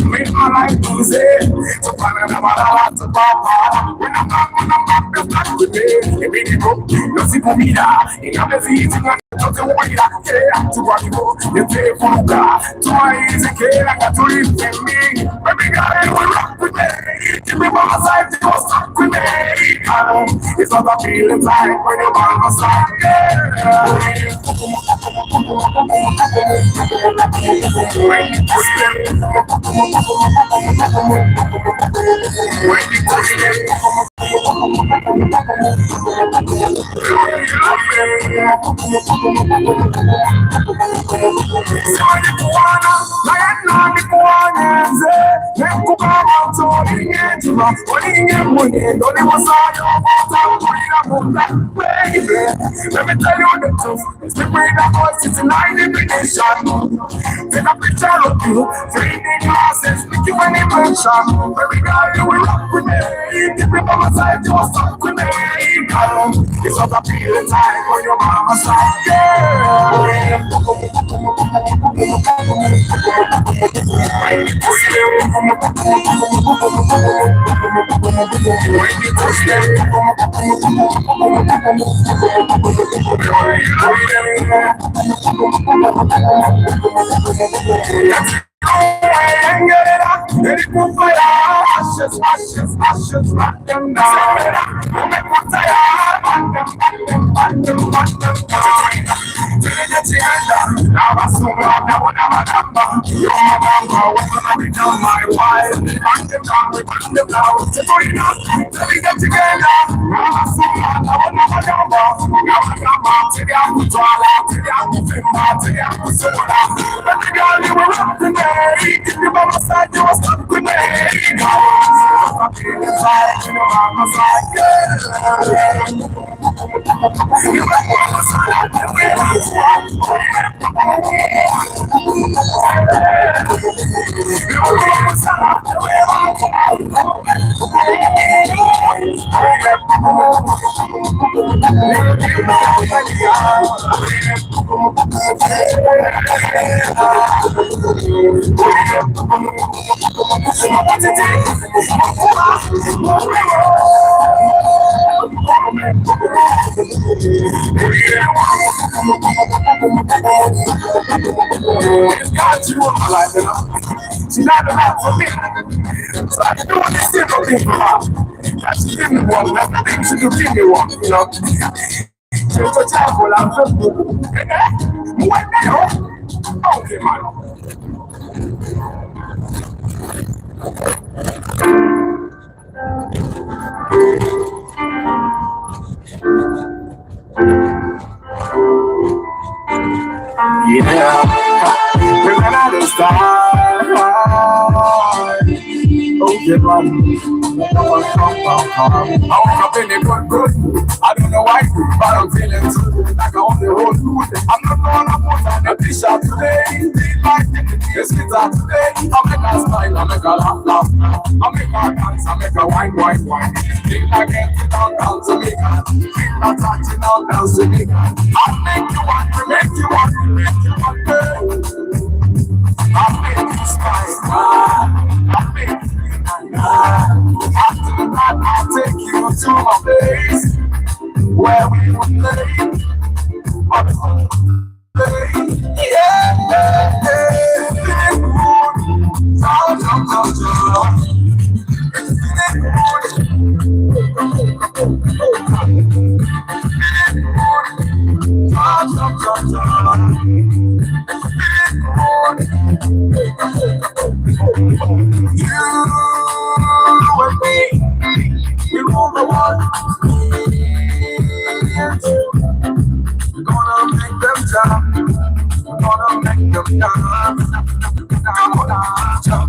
make my life easy. So find another lot to pop. When I'm back, the back with me. If it go, no see for me now. In a busy eating on the way that care to what you go. You pay for the car. Twice a care, I got to live with me. Baby girl, you will rock with me. Give me my side, you will stuck with me. It's not a feeling like when you're by my side. Let me tell you the truth. It's the way that was sitting in the nation. Take a picture of you, 3D glasses, make you an impression. Baby girl, you will rock with me. If you by my side, you will stuck with me. It's not a feeling time when you're by my side, yeah. Ashes, rock them down. Make my tire, back them. Now I saw my you're my mama, when I down my wife. Back them down, back them down. Let me get together. Now I saw my now I'm to the apple, to the apple, to the apple, soda. Let me go, you were up to me. If you by my side, you were stuck with me. I'm feeling like you're by my side, yeah. You're by my side, she's not enough for me. So I can do what they did for me for her. She give me one, that's the thing she could give me one, you know. She's a child, well, I'm just what the hell? Okay, man. Yeah, we're gonna start. Okay, man. I woke up feeling good. I don't know why, but I'm feeling too like I want the whole food. I'm not gonna put on a t-shirt today. Let's get out today. I make her smile, I make her laugh. I make her dance, I make her wine. Feel like getting down to me. Feel like touching down to me. I'll make you want, I'll make you smile. I'll make you after that, I'll take you to my place where we will play. Yeah. We rule the world. We're gonna make them jump. We're gonna make them dance. Jump.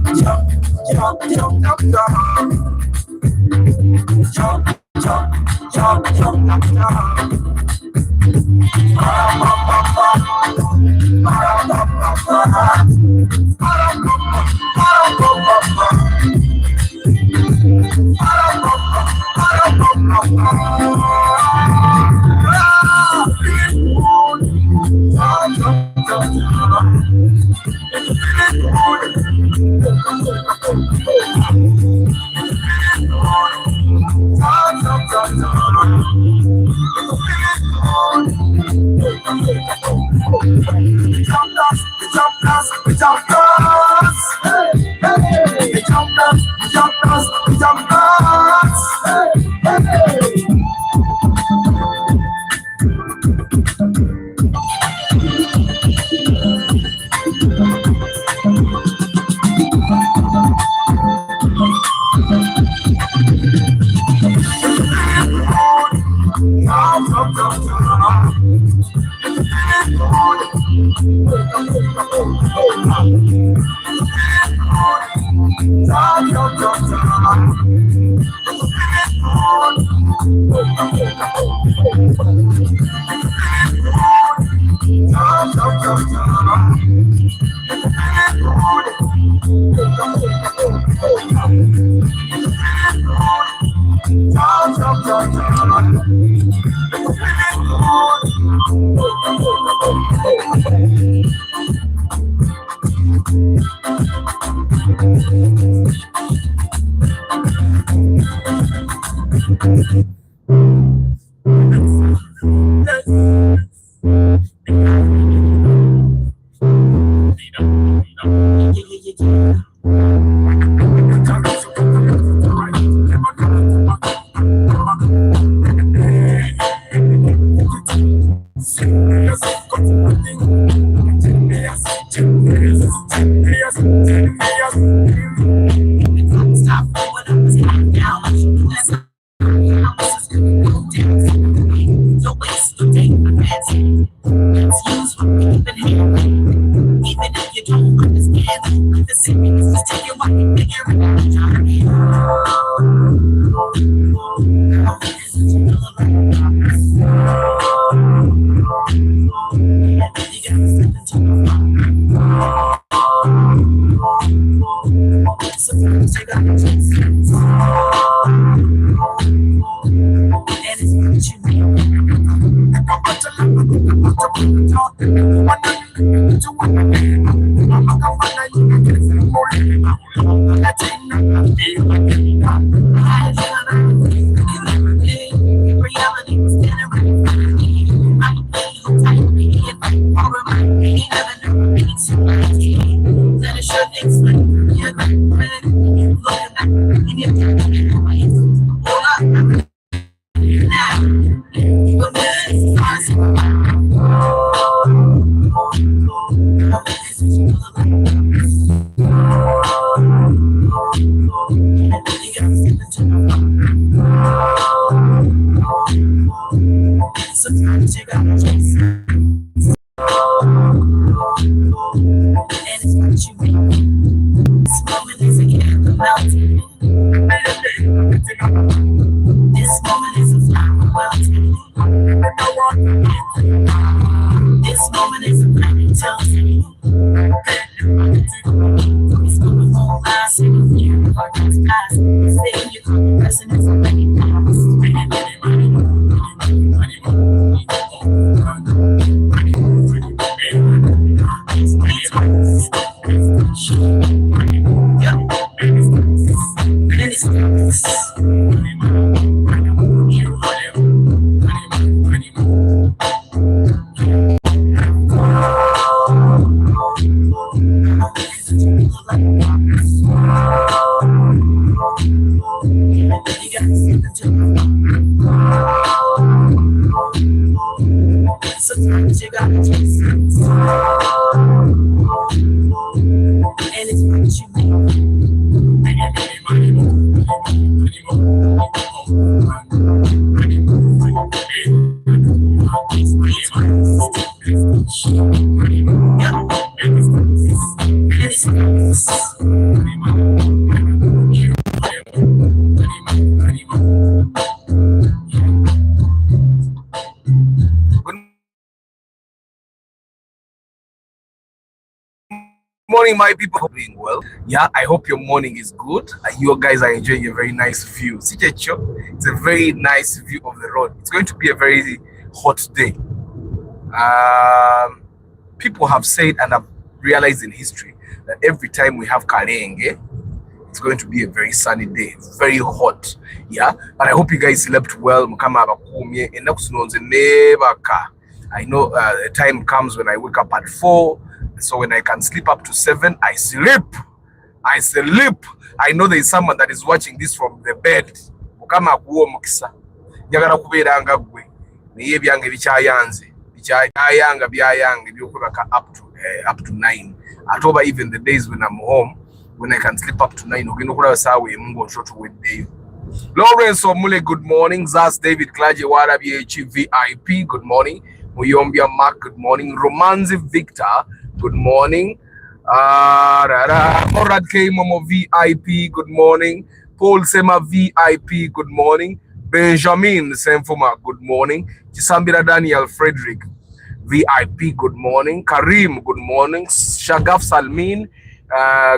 Morning, my people. Hope doing well. Yeah, I hope your morning is good. You guys are enjoying a very nice view. See, it's a very nice view of the road. It's going to be a very hot day. People have said and have realized in history that every time we have Kalenge, it's going to be a very sunny day, very hot. Yeah, but I hope you guys slept well. I know the time comes when I wake up at 4. So when I can sleep up to 7, I sleep. I know there is someone that is watching this from the bed. Up to 9. October, even the days when I'm home, when I can sleep up to 9. Lawrence Omule, good morning. Zaz David Klaje Warabi VIP, good morning. Muyombia Mark, good morning. Romanzi Victor, good morning. Morad K Momo VIP, good morning. Paul Sema VIP, good morning. Benjamin Senfuma, good morning. Chisambira Daniel Frederick, VIP, good morning. Karim, good morning. Shagaf Salmin,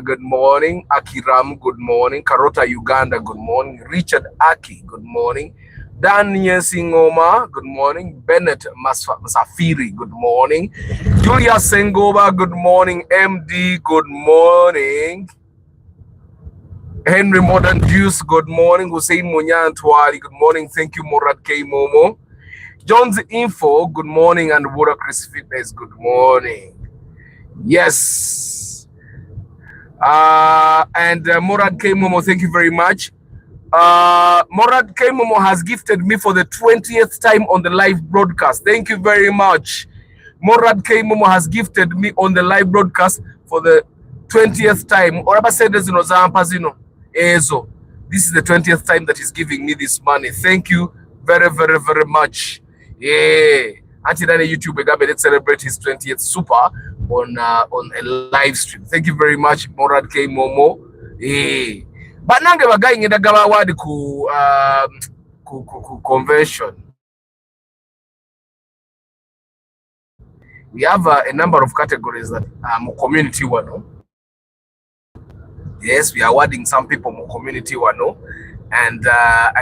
good morning. Akiram, good morning. Karota Uganda, good morning. Richard Aki, good morning. Daniel Singoma, good morning. Bennett Masafiri, good morning. Julia Sengoba, good morning. MD, good morning. Henry Modern Juice, good morning. Hussein Munyan Twali, good morning. Thank you, Morad K Momo. John's Info, good morning. And Water Chris Fitness, good morning. Yes. And Morad K Momo, thank you very much. Morad K Momo has gifted me for the 20th time on the live broadcast. Thank you very much. Morad K Momo has gifted me on the live broadcast for the 20th time. This is the 20th time that he's giving me this money. Thank you very, very, very much. Yeah. Until then, YouTube, let's celebrate his 20th super on a live stream. Thank you very much, Morad K Momo. Yeah. But nange bagayi ngenda gaba award ku convention. We have a number of categories that community wano. Yes, we are awarding some people more community wano, and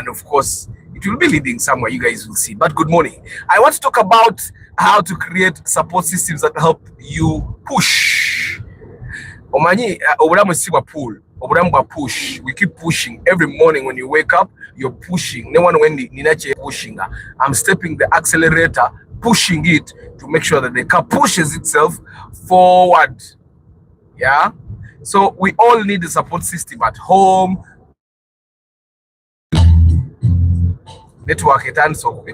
of course it will be leading somewhere. You guys will see. But good morning. I want to talk about how to create support systems that help you push. Omanyi obulamu siwa pull. Push. We keep pushing every morning when you wake up. You're pushing. No one when ninache pushing. I'm stepping the accelerator, pushing it to make sure that the car pushes itself forward. Yeah. So we all need a support system at home. Network it and so okay.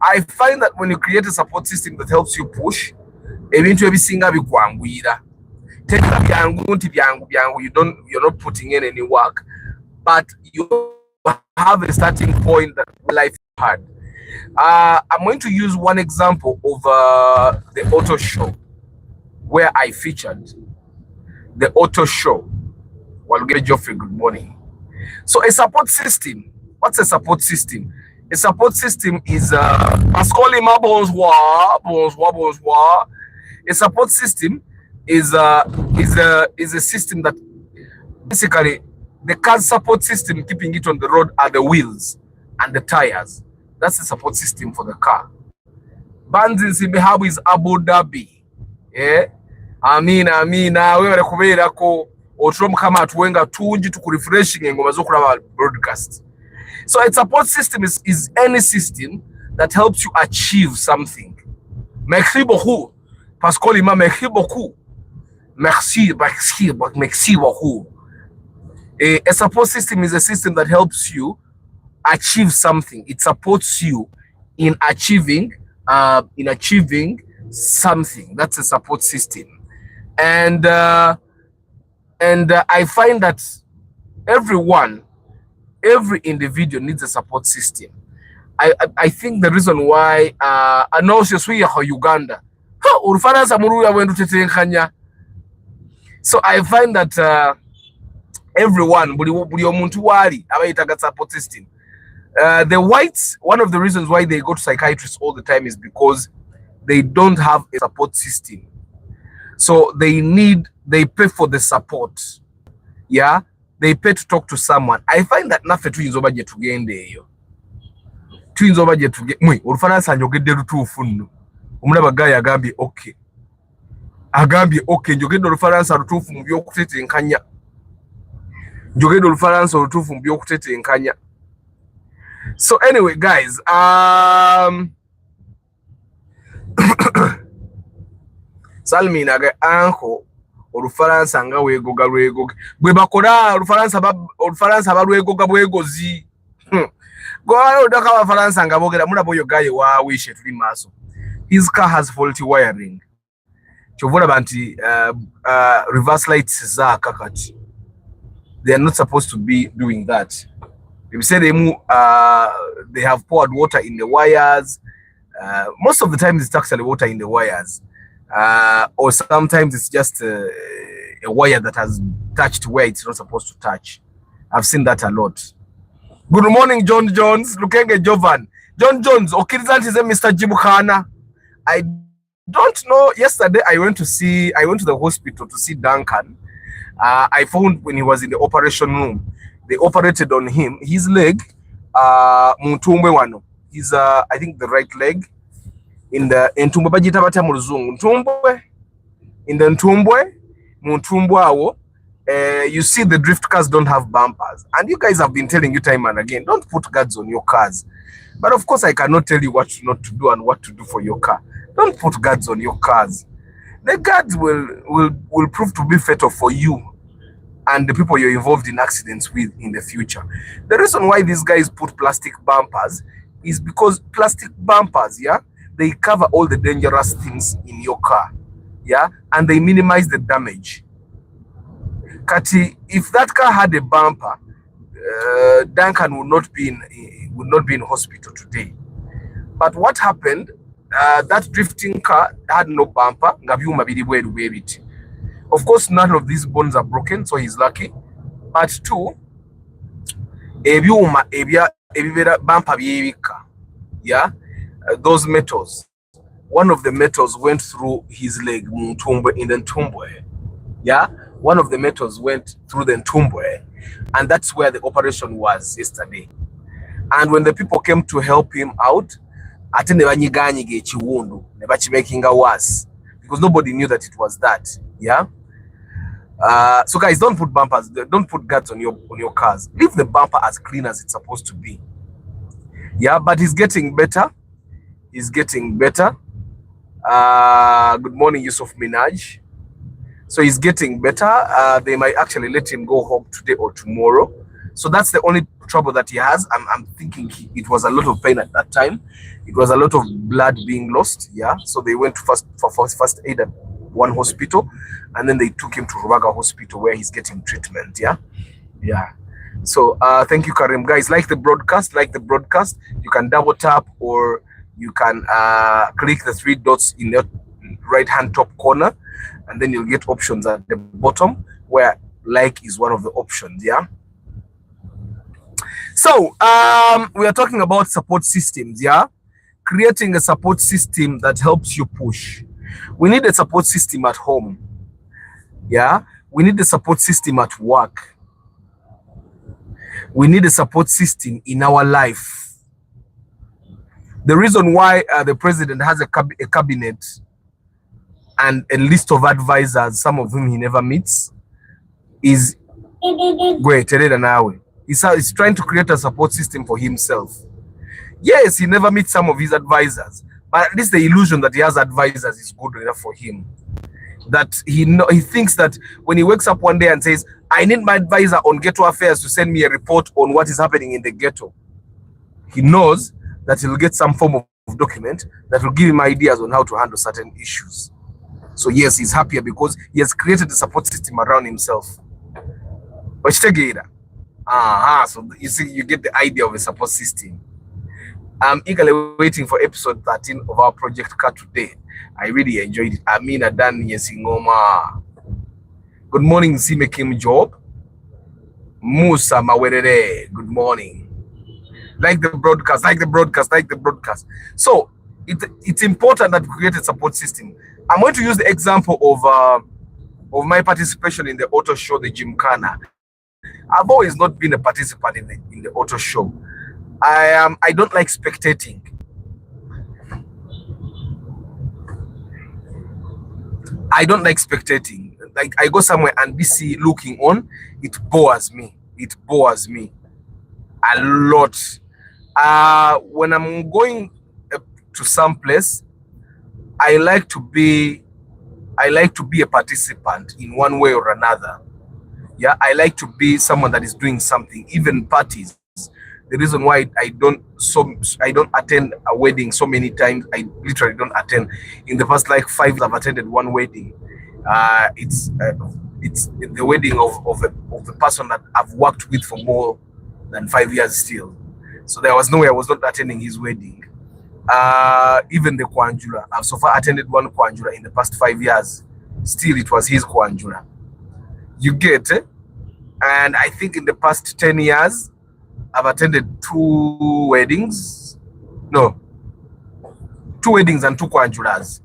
I find that when you create a support system that helps you push, eventually singa bikwangwira. You're not putting in any work, but you have a starting point that life had. I'm going to use one example of the auto show where I featured the auto show. Walge Geoffrey, good morning. So a support system. What's a support system? A support system is Pascoli bonsoir. A support system is a system that basically the car support system keeping it on the road are the wheels and the tires. That's the support system for the car. Bands in Simbihabu is Abu Dhabi. Yeah. Amina wewe kubera ko otrom kama atuwenga tunji tukurefreshing ngoma zo kuraba broadcast. So a support system is any system that helps you achieve something. Merci beaucoup. Pascal Ima, merci beaucoup. Merci beaucoup. A support system is a system that helps you achieve something. It supports you in achieving something. That's a support system. And I find that every individual needs a support system. I think the reason why I know Uganda. So I find that everyone support system. The whites, one of the reasons why they go to psychiatrists all the time is because they don't have a support system. So they pay for the support. Yeah, they pay to talk to someone. I find that nafe tuyinza obaje tugende eyo. Tuyinza obaje tugende. Olufaransa njogedde lutuufu nno. Omulaba gaya agambye okay. Agambye okay, njogedde olufaransa lutuufu mu by'okutetenkanya. Njogedde olufaransa lutuufu mu by'okutetenkanya. So anyway, guys, Salmina ga anko olufaransa nga wegoga lwegoga bwe bakola olufaransa balwegoga bwegozi go ndaka abafaransa nga bogera mulabo yo gaye wa wishe tuli maso. His car has faulty wiring. Chovola banti reverse lights za kakati. They are not supposed to be doing that. They say they have poured water in the wires. Most of the time it's actually water in the wires. or sometimes it's just a wire that has touched where it's not supposed to touch. I've seen that a lot. Good morning, John Jones. Lukenge Jovan. John Jones, Okirizanti is Mr. Gymkhana. I don't know. Yesterday I went to the hospital to see Duncan. I found when he was in the operation room, they operated on him. His leg, Muntumbwe wano. His I think the right leg. In the Ntumbwe bajita bata mu Luzungu. Ntumbwe. In the Ntumbwe, Muntumbwe awo. You see the drift cars don't have bumpers, and you guys have been telling you time and again, don't put guards on your cars. But of course I cannot tell you what not to do and what to do for your car. Don't put guards on your cars. The guards will prove to be fatal for you and the people you're involved in accidents with in the future. The reason why these guys put plastic bumpers is because plastic bumpers, yeah, they cover all the dangerous things in your car, yeah, and they minimize the damage. Kati, if that car had a bumper, Duncan would not be in hospital today. But what happened? That drifting car had no bumper. Of course, none of these bones are broken, so he's lucky. But two, bumper, yeah, those metals. One of the metals went through his leg, in the Ntumbwe. Yeah, one of the metals went through the Ntumbwe, and that's where the operation was yesterday. And when the people came to help him out, making a worse because nobody knew that it was that. Yeah. So guys, don't put bumpers, don't put guards on your cars. Leave the bumper as clean as it's supposed to be. Yeah, but he's getting better. He's getting better. Good morning, Yusuf Minaj. So he's getting better. They might actually let him go home today or tomorrow. So that's the only trouble that he has. I'm thinking it was a lot of pain at that time. It was a lot of blood being lost. Yeah. So they went for first aid at one hospital, and then they took him to Rubaga Hospital where he's getting treatment. Yeah. Yeah. So thank you, Karim. Guys, like the broadcast. You can double tap or you can click the 3 dots in the right hand top corner, and then you'll get options at the bottom where like is one of the options. Yeah. So we are talking about support systems. Yeah, creating a support system that helps you push. We need a support system at home. Yeah, we need a support system at work. We need a support system in our life. The reason why the president has a cabinet and a list of advisors, some of whom he never meets, is he's trying to create a support system for himself. Yes, he never meets some of his advisors, but at least the illusion that he has advisors is good enough for him. That he thinks that when he wakes up one day and says, I need my advisor on ghetto affairs to send me a report on what is happening in the ghetto, he knows that he'll get some form of document that will give him ideas on how to handle certain issues. So yes, he's happier because he has created a support system around himself. So you see, you get the idea of a support system. I'm eagerly waiting for episode 13 of our project car today. I really enjoyed it. Amina Dan Yesingoma. Good morning, Sime Kim Job. Musa Mawerere. Good morning. Like the broadcast. So it's important that we create a support system. I'm going to use the example of my participation in the auto show, the Gymkhana. I've always not been a participant in the auto show. I don't like spectating. Like I go somewhere and be looking on, it bores me. A lot. When I'm going to some place, I like to be a participant in one way or another. Yeah, I like to be someone that is doing something, even parties. The reason why I don't attend a wedding so many times, I literally don't attend. In the past like 5 years, I've attended one wedding. It's the wedding of the person that I've worked with for more than 5 years still. So there was no way I was not attending his wedding. Even the Kwanjura, I've so far attended one Kwanjura in the past 5 years. Still, it was his Kwanjura. You get it? And I think in the past 10 years, I've attended 2 weddings. No, 2 weddings and 2 Kwanjuras.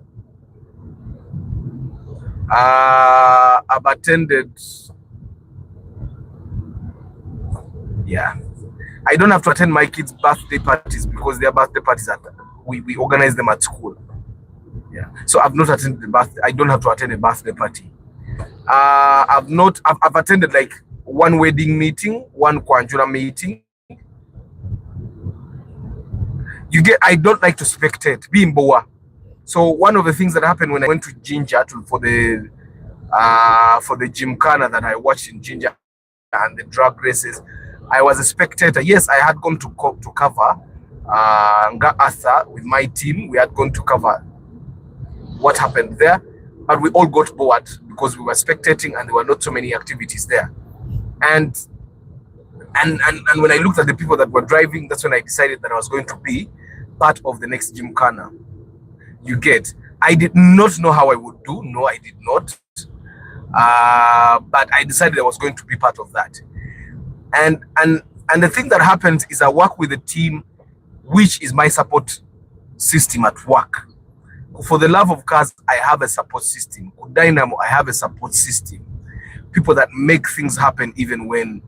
I've attended, yeah. I don't have to attend my kids' birthday parties because their birthday parties we organize them at school. Yeah. So I've not attended the birthday. I don't have to attend a birthday party. I've attended like 1 wedding meeting, 1 Kwanjura meeting. You get, I don't like to spectate, be in Boa. So one of the things that happened when I went to Jinja for the gymkhana that I watched in Jinja and the drag races, I was a spectator. Yes, I had gone to cover Nga Arthur with my team. We had gone to cover what happened there, but we all got bored because we were spectating and there were not so many activities there. And when I looked at the people that were driving, that's when I decided that I was going to be part of the next gymkhana. You get, I did not know how I would do. No, I did not. But I decided I was going to be part of that. And the thing that happens is I work with a team, which is my support system at work. For the love of cars, I have a support system. Dynamo, I have a support system. People that make things happen even when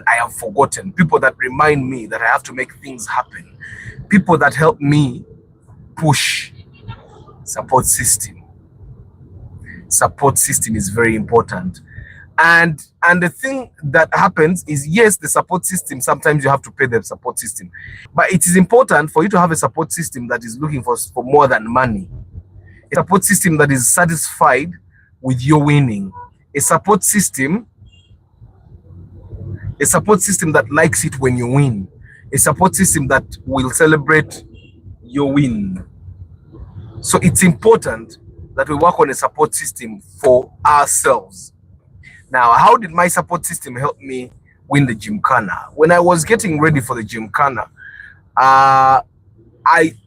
I have forgotten. People that remind me that I have to make things happen. People that help me push. Support system. Support system is very important. And the thing that happens is, yes, the support system, sometimes you have to pay the support system. But it is important for you to have a support system that is looking for more than money. A support system that is satisfied with your winning. A support system that likes it when you win. A support system that will celebrate your win. So it's important that we work on a support system for ourselves. Now, how did my support system help me win the gymkhana? When I was getting ready for the gymkhana, I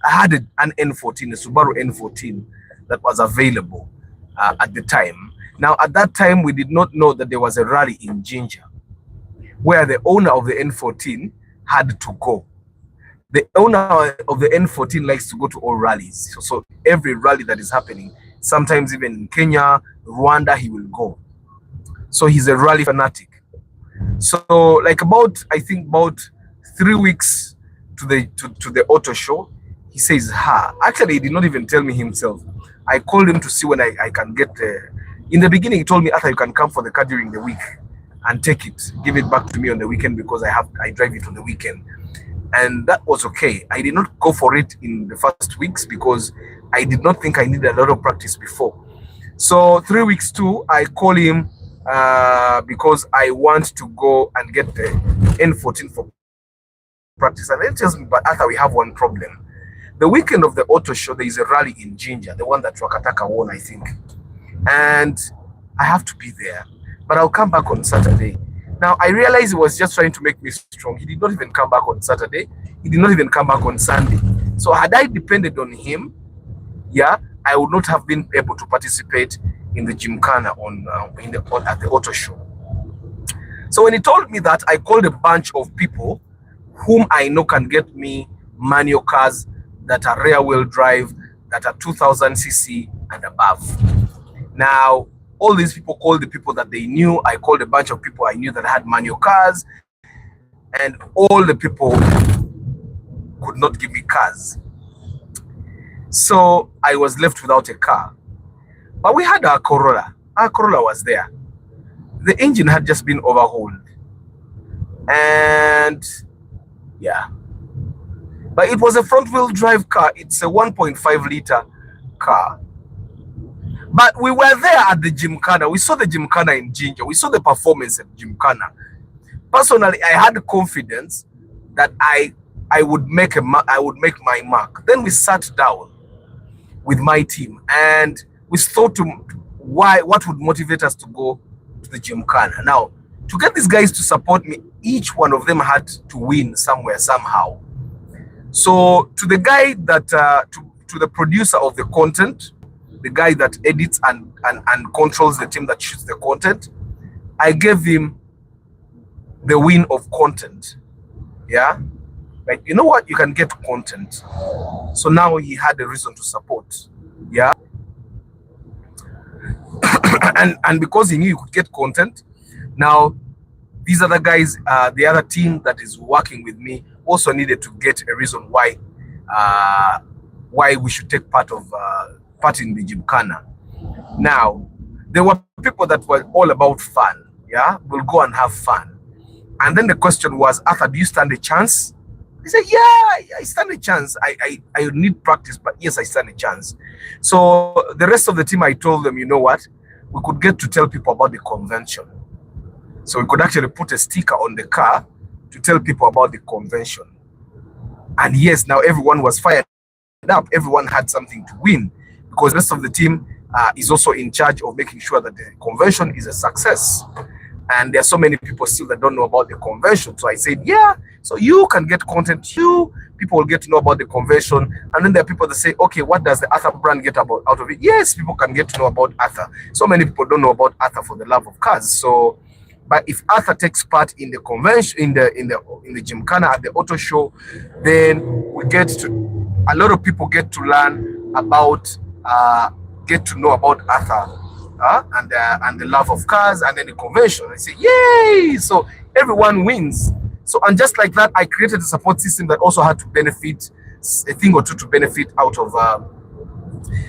had an N14, a Subaru N14 that was available at the time. Now, at that time, we did not know that there was a rally in Jinja where the owner of the N14 had to go. The owner of the N14 likes to go to all rallies. So every rally that is happening, sometimes even in Kenya, Rwanda, he will go. So he's a rally fanatic. So like I think about 3 weeks to the auto show, he says, actually he did not even tell me himself. I called him to see when I can get there. In the beginning, he told me, Arthur, you can come for the car during the week and take it, give it back to me on the weekend because I drive it on the weekend. And that was okay. I did not go for it in the first weeks because I did not think I needed a lot of practice before. So 3 weeks too, I call him because I want to go and get the N14 for practice. And then he tells me, but Arthur, we have one problem. The weekend of the auto show, there is a rally in Jinja, the one that Wakataka won, I think. And I have to be there, but I'll come back on Saturday. Now, I realized he was just trying to make me strong. He did not even come back on Saturday. He did not even come back on Sunday. So had I depended on him, yeah, I would not have been able to participate in the gymkhana at the auto show. So when he told me that, I called a bunch of people whom I know can get me manual cars that are rear wheel drive, that are 2000 cc and above. Now, all these people called the people that they knew. I called a bunch of people I knew that had manual cars, and all the people could not give me cars. So I was left without a car. But we had our Corolla. Our Corolla was there. The engine had just been overhauled. And yeah. But it was a front wheel drive car. It's a 1.5 liter car. But we were there at the gymkhana. We saw the gymkhana in Jinja. We saw the performance at gymkhana. Personally, I had confidence that I would make my mark. Then we sat down with my team and we thought what would motivate us to go to the gymkhana. Now, to get these guys to support me, each one of them had to win somewhere, somehow. So to the guy that to the producer of the content, the guy that edits and controls the team that shoots the content, I gave him the win of content. Yeah, like, you know what, you can get content. So now he had a reason to support. Yeah. and because he knew you could get content, now these other guys, the other team that is working with me, also needed to get a reason why we should take part in the gymkhana. Now, there were people that were all about fun. Yeah, we'll go and have fun. And then the question was, Arthur, do you stand a chance? He said, yeah, I stand a chance. I need practice, but yes, I stand a chance. So the rest of the team, I told them, you know what? We could get to tell people about the convention. So we could actually put a sticker on the car to tell people about the convention. And yes, now everyone was fired up. Everyone had something to win, because the rest of the team is also in charge of making sure that the convention is a success. And there are so many people still that don't know about the convention. So I said, yeah, so you can get content. People will get to know about the convention. And then there are people that say, okay, what does the Arthur brand get out of it? Yes, people can get to know about Arthur. So many people don't know about Arthur for the love of cars. So, but if Arthur takes part in the convention, in the gymkhana at the auto show, then a lot of people get to learn about, get to know about Arthur. And the love of cars, and then the convention. I say, yay! So everyone wins. So, and just like that, I created a support system that also had to benefit, a thing or two to benefit out of.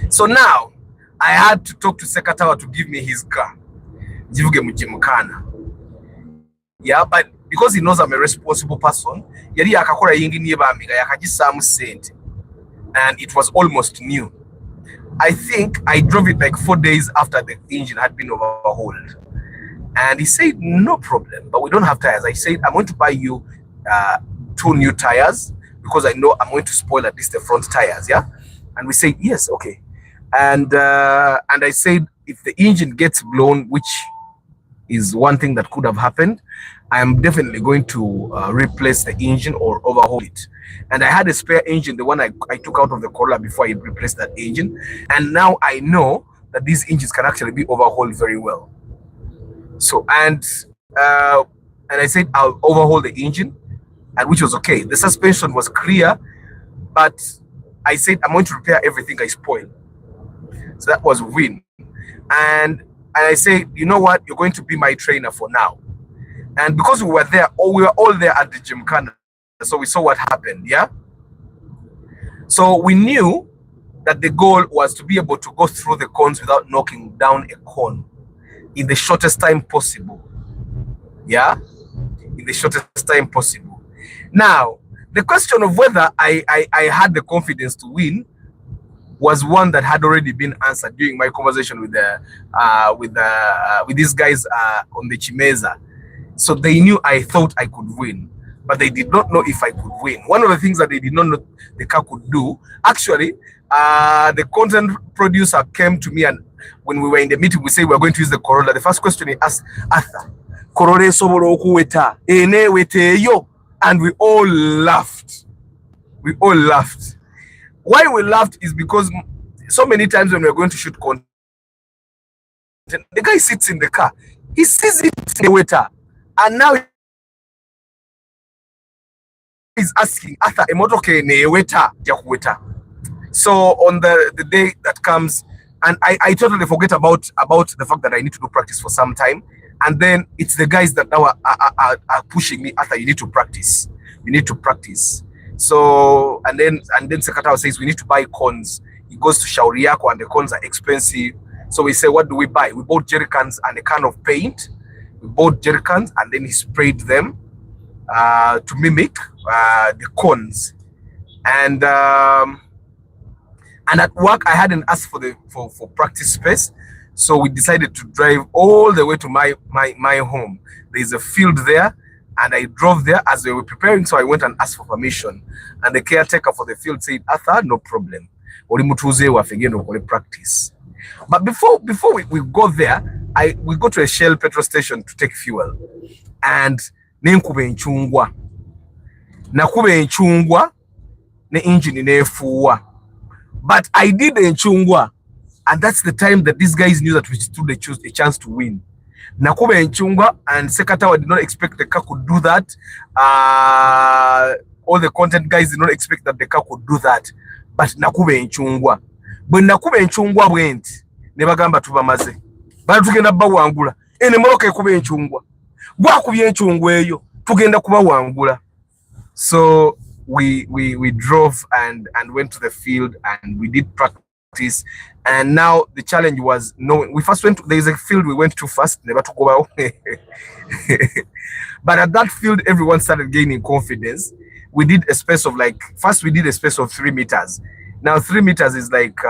So now I had to talk to Sekatawa to give me his car. Gymkhana. Yeah, but because he knows I'm a responsible person, and it was almost new. I think I drove it like 4 days after the engine had been overhauled. And he said, no problem, but we don't have tires. I said, I'm going to buy you 2 new tires, because I know I'm going to spoil at least the front tires, yeah? And we said, yes, okay. And I said, if the engine gets blown, which is one thing that could have happened, I am definitely going to replace the engine or overhaul it. And I had a spare engine, the one I took out of the Corolla before I replaced that engine. And now I know that these engines can actually be overhauled very well. So, and I said, I'll overhaul the engine, and which was okay. The suspension was clear, but I said, I'm going to repair everything I spoiled. So that was a win. And I said, you know what? You're going to be my trainer for now. And because we were all there at the gymkhana, so we saw what happened, yeah? So we knew that the goal was to be able to go through the cones without knocking down a cone in the shortest time possible. Yeah? In the shortest time possible. Now, the question of whether I had the confidence to win was one that had already been answered during my conversation with these guys on the Chimeza. So they knew I thought I could win, but they did not know if I could win. One of the things that they did not know the car could do, actually, the content producer came to me, and when we were in the meeting, we said we were going to use the Corolla. The first question he asked, Arthur, Corolla soboro kuweta, ene wete yo, and we all laughed. We all laughed. Why we laughed is because so many times when we're going to shoot content, the guy sits in the car, he sees it in the waiter, and now he's asking, Arthur, emotoke ne waiter, jakuweta. So on the day that comes, and I totally forget about the fact that I need to do practice for some time, and then it's the guys that now are pushing me, Arthur, you need to practice. You need to practice. So and then Sekatawa says we need to buy cones. He goes to Shauriako and the cones are expensive. So we say, what do we buy? We bought jerry cans and a can of paint. We bought jerry cans and then he sprayed them to mimic the cones. And at work I hadn't asked for practice space, so we decided to drive all the way to my home. There's a field there. And I drove there as we were preparing, so I went and asked for permission. And the caretaker for the field said, Arthur, no problem. We practice. But before we go there, we go to a Shell petrol station to take fuel. And nakube nchungwa. ne engine nefuwa. But I did the Nchungwa, and that's the time that these guys knew that we stood a chance to win. Nakuba Nchungwa and Sekatawa did not expect the car could do that. All the content guys did not expect that the car could do that. But Nakuba Nchungwa. But Nakuba Nchungwa went. Never gamba tubamaze. But tugenda bawangula. Ene moroke kube Nchungwa. Gwa kubye Nchungwa eyo. Tugenda kuba wangula. So we drove and went to the field and we did practice. And now the challenge was knowing. We first went to, there's a field we went too fast, never to go out. But at that field, everyone started gaining confidence. We did a space of like, first we did a space of 3 meters. Now 3 meters is like,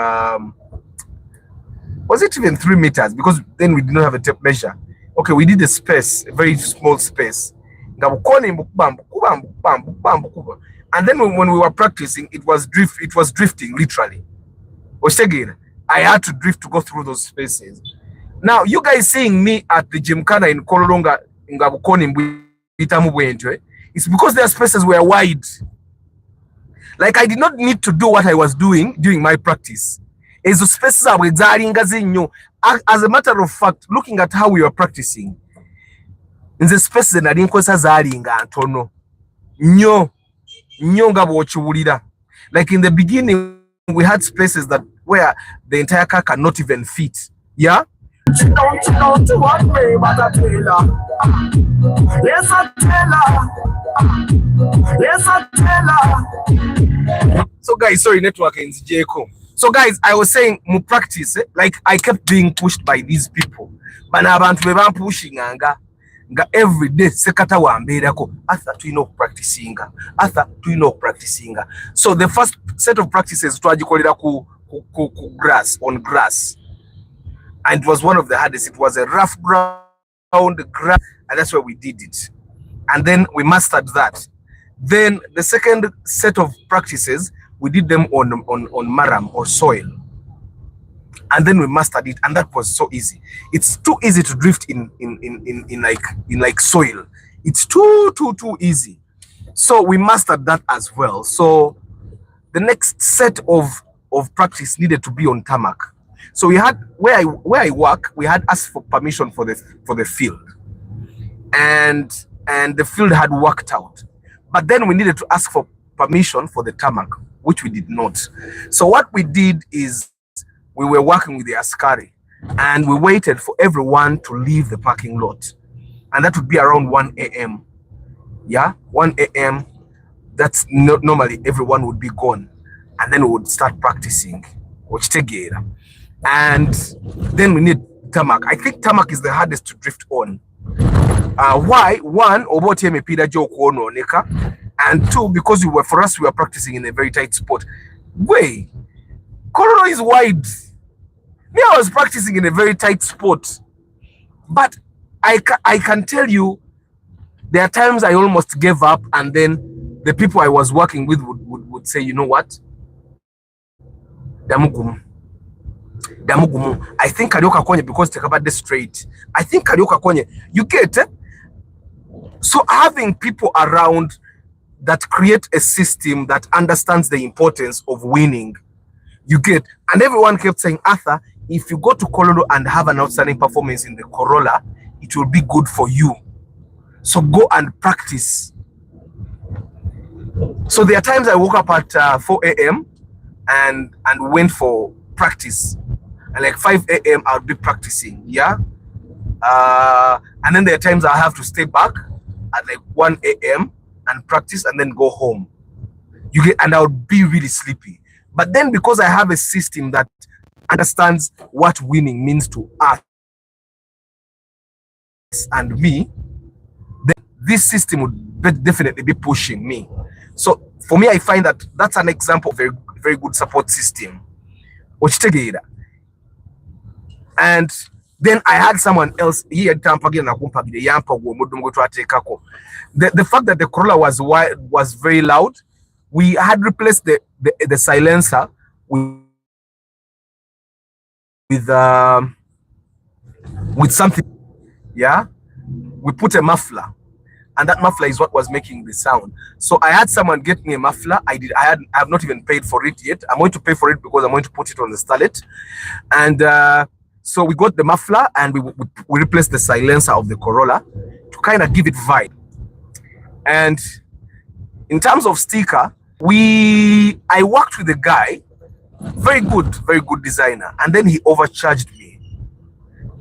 was it even 3 meters? Because then we did not have a tape measure. Okay, we did a space, a very small space. And then when we were practicing, it was drifting literally. I had to drift to go through those spaces. Now, you guys seeing me at the gymkhana in Kololonga, it's because their spaces were wide. Like, I did not need to do what I was doing during my practice. As the spaces are as a matter of fact, looking at how we were practicing, in the spaces that like in the beginning, we had spaces that where the entire car cannot even fit. Yeah? So guys, sorry, network in Jeko. So guys, I was saying, mu practice, like I kept being pushed by these people. But now I'm pushing every day sekata wambeerako Arthur tulina okupracticinga Arthur tulina okupracticinga. So the first set of practices twagikolera ku grass, on grass, and it was one of the hardest. It was a rough ground grass, and that's where we did it, and then we mastered that. Then the second set of practices we did them on maram or soil, and then we mastered it, and that was so easy. It's too easy to drift in like soil. It's too easy. So we mastered that as well. So the next set of practice needed to be on tarmac. So we had where I work, we had asked for permission for the field, and the field had worked out. But then we needed to ask for permission for the tarmac, which we did not. So what we did is, we were working with the askari, and we waited for everyone to leave the parking lot, and that would be around 1 a.m. Yeah, 1 a.m. That's normally everyone would be gone, and then we would start practicing. And then we need tarmac. I think tarmac is the hardest to drift on. Why? One, and two, because we were practicing in a very tight spot. Way, Kololo is wide. Me, I was practicing in a very tight spot, but I can tell you, there are times I almost gave up, and then the people I was working with would say, you know what, Damugumu. I think Karioka Konye, because take about the straight. I think Karioka Konye, you get it? So having people around that create a system that understands the importance of winning, you get, and everyone kept saying, Arthur, if you go to Kololo and have an outstanding performance in the Corolla, it will be good for you. So go and practice. So there are times I woke up at 4 a.m. and went for practice. And like 5 a.m. I'll be practicing, yeah? And then there are times I have to stay back at like 1 a.m. and practice and then go home. You get, and I'll be really sleepy. But then because I have a system that understands what winning means to us and me, then this system would definitely be pushing me. So for me, I find that that's an example of a very good support system. And then I had someone else here. The fact that the Corolla was very loud, we had replaced the silencer with something. Yeah, we put a muffler, and that muffler is what was making the sound. So I had someone get me a muffler. I have not even paid for it yet. I'm going to pay for it because I'm going to put it on the Starlet. And so we got the muffler and we replaced the silencer of the Corolla to kind of give it vibe. And in terms of sticker, I worked with a guy, very good designer, and then he overcharged me.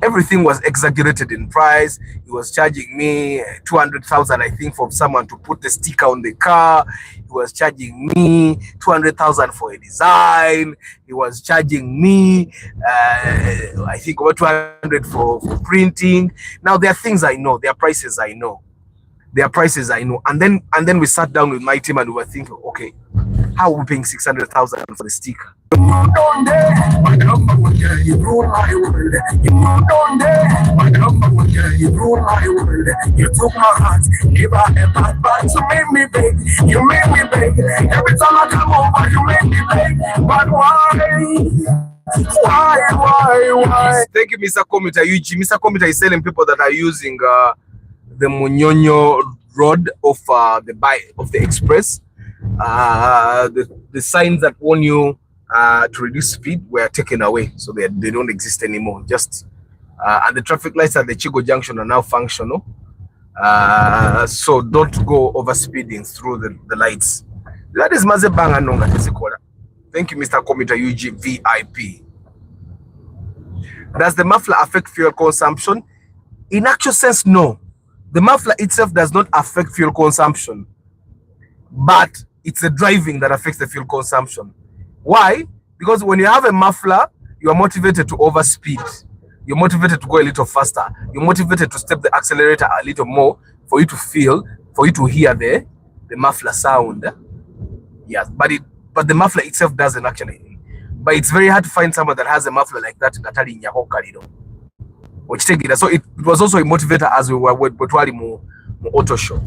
Everything was exaggerated in price. He was charging me 200,000, I think, for someone to put the sticker on the car. He was charging me 200,000 for a design. He was charging me, I think, over 200 for printing. Now there are things I know. There are prices I know. And then we sat down with my team and we were thinking, okay, how are we paying 600,000 for the sticker? You took my heart, never ever, but you made me beg. You made me beg. Every time I come over, you make me beg. But why? Why? Thank you, Mr. Commuter. Mr. Commuter is telling people that are using the Munyonyo road of the express. The signs that warn you to reduce speed were taken away, so they don't exist anymore. Just and the traffic lights at the Chigo Junction are now functional. So don't go over speeding through the lights. That is Mazebanga Nonga Tezikola. Thank you, Mr. Commuter UG VIP. Does the muffler affect fuel consumption? In actual sense, no. The muffler itself does not affect fuel consumption, but it's the driving that affects the fuel consumption. Why? Because when you have a muffler, you are motivated to overspeed. You're motivated to go a little faster. You're motivated to step the accelerator a little more for you to hear the muffler sound. Yes, but the muffler itself doesn't actually. But it's very hard to find someone that has a muffler like that in Nyahoka. So it was also a motivator as we were more auto show.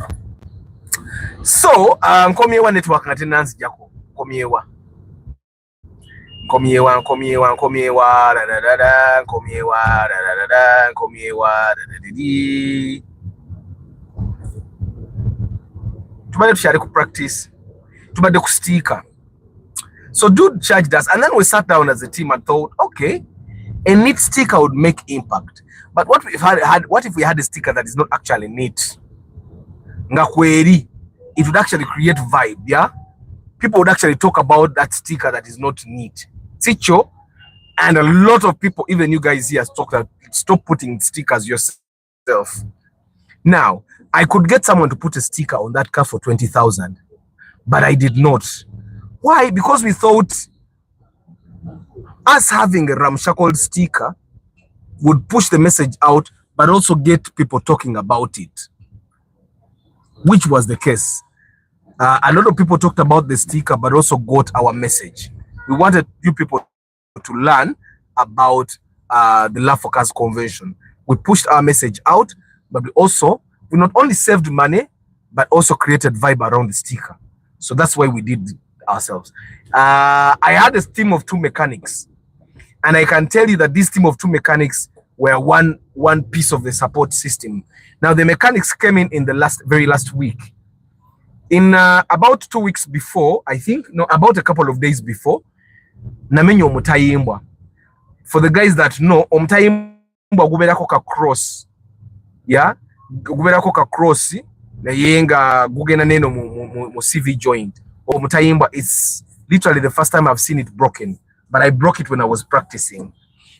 So komyewa network maintenance jako komyewa tubade tushare ku practice tubade ku sticker. So dude charged us, and then we sat down as a team and thought, okay, a neat sticker would make impact. But what if we had a sticker that is not actually neat? Ngakweri, it would actually create vibe, yeah? People would actually talk about that sticker that is not neat. Sicho, and a lot of people, even you guys here, stop putting stickers yourself. Now, I could get someone to put a sticker on that car for 20,000, but I did not. Why? Because we thought us having a ramshackle sticker would push the message out, but also get people talking about it, which was the case. A lot of people talked about the sticker, but also got our message. We wanted you people to learn about the Love for Cars convention. We pushed our message out, but we not only saved money, but also created vibe around the sticker. So that's why we did ourselves. I had a team of 2 mechanics, and I can tell you that this team of 2 mechanics were one piece of the support system. Now the mechanics came in the very last week. In about 2 weeks before, I think, no, about a couple of days before, namenyo omutayimbwa. For the guys that know, omutayimbwa guberako ka cross, yeah, guberako ka cross na yenga gugena neno mu CV joint. Omutayimbwa is literally the first time I've seen it broken, but I broke it when I was practicing.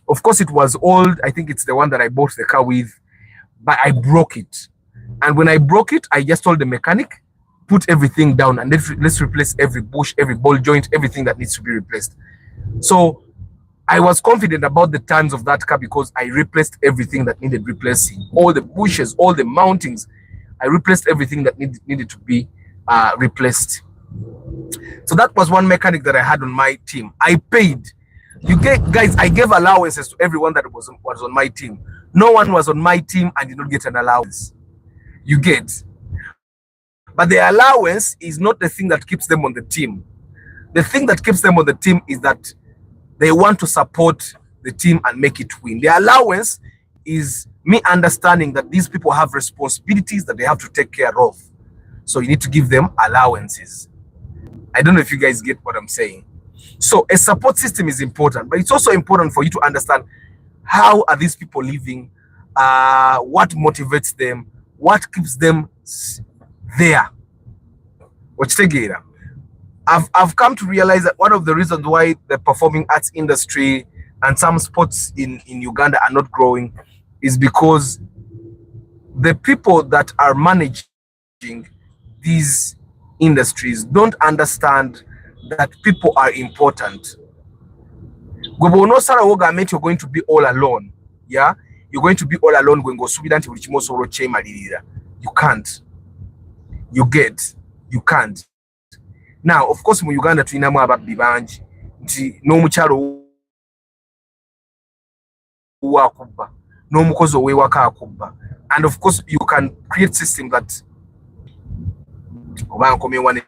Of course, it was old. I think it's the one that I bought the car with, but I broke it. And when I broke it, I just told the mechanic, put everything down and let's replace every bush, every ball joint, everything that needs to be replaced. So I was confident about the turns of that car because I replaced everything that needed replacing. All the bushes, all the mountings, I replaced everything that needed to be replaced. So that was one mechanic that I had on my team. I paid. Guys, I gave allowances to everyone that was on my team. No one was on my team and did not get an allowance. You get. But the allowance is not the thing that keeps them on the team. The thing that keeps them on the team is that they want to support the team and make it win. The allowance is me understanding that these people have responsibilities that they have to take care of. So you need to give them allowances. I don't know if you guys get what I'm saying. So a support system is important, but it's also important for you to understand how are these people living, what motivates them, what keeps them there. I've come to realize that one of the reasons why the performing arts industry and some sports in Uganda are not growing is because the people that are managing these industries don't understand that people are important. You're going to be all alone. Yeah, you're going to be all alone when you can't. You can't. Now, of course, in Uganda, tulinamu ababbi bangi nti n'omukyalo wakubba n'omukozi ow'ewaka akubba, and of course you can create system that oba nkomyewa ne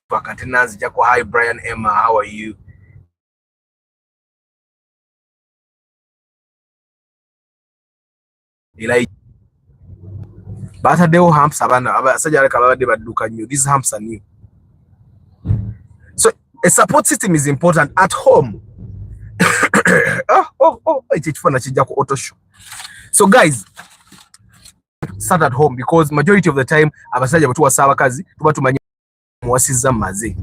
kati nanzijako, hi Brian Emma, how are you? Bataddewo humps abasajja baleka babadde badduka nnyo. These humps are new. So a support system is important at home. So guys, start at home, because majority of the time abasajja batuwasa abakazi tuba tumanya muwasizza maze.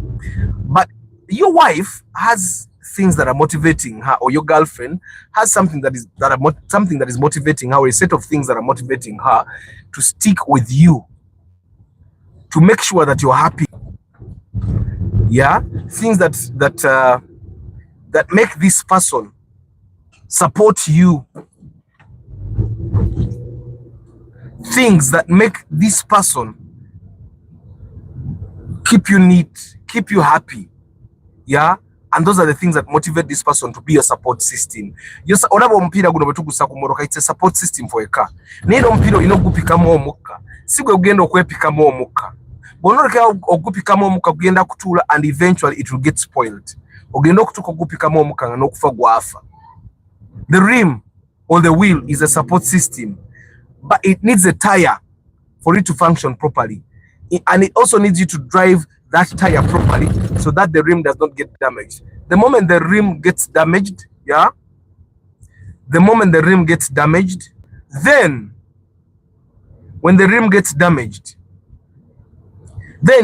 But your wife has things that are motivating her, or your girlfriend has something that is motivating her, or a set of things that are motivating her to stick with you, to make sure that you're happy. Yeah, things that make this person support you, things that make this person keep you neat, keep you happy. Yeah, and those are the things that motivate this person to be a support system. It's a support system for a car. Need ompiro inogupikamu omukka sigwe ugenda okwepikamu omukka bonoreka ogupikamu omukka kugenda kutula, and eventually it will get spoiled. Ogenda okutuka ogupikamu omukka nga n'okufa gwafa. The rim or the wheel is a support system, but it needs a tire for it to function properly, and it also needs you to drive that tire properly so that the rim does not get damaged. The moment the rim gets damaged, yeah, then when the rim gets damaged, then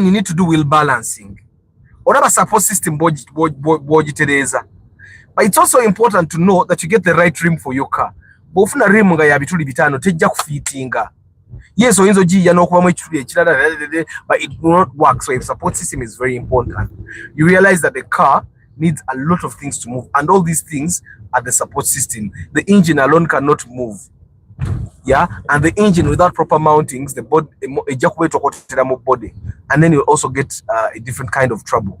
you need to do wheel balancing. Whatever support system but it's also important to know that you get the right rim for your car. Bofuna rim nga ya bituli bitano tejja kufitinga. Yes, so inzo G no but it will not work. So a support system is very important. You realize that the car needs a lot of things to move, and all these things are the support system. The engine alone cannot move. Yeah, and the engine without proper mountings, the body, and then you also get a different kind of trouble.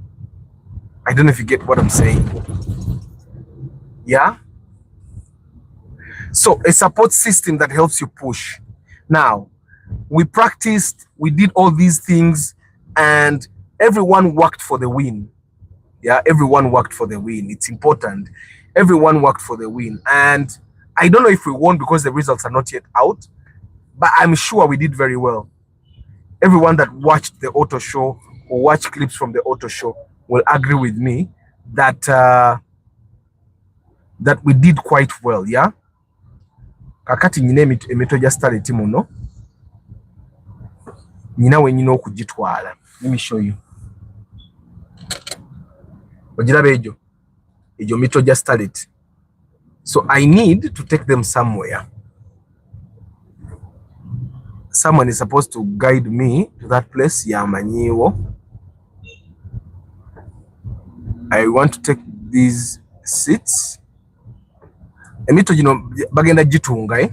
I don't know if you get what I'm saying. Yeah. So a support system that helps you push. Now, we practiced, we did all these things, and everyone worked for the win. Yeah, everyone worked for the win. It's important. Everyone worked for the win. And I don't know if we won because the results are not yet out, but I'm sure we did very well. Everyone that watched the auto show or watched clips from the auto show will agree with me that that we did quite well. Yeah. Kakati nyine emito just started muno. Nyina wenyina okugitwala. Let me show you. Ojirabe ejo. Ejo mito just started. So I need to take them somewhere. Someone is supposed to guide me to that place. Yamanyiwo. I want to take these seats. Emito gino bagenda gitunga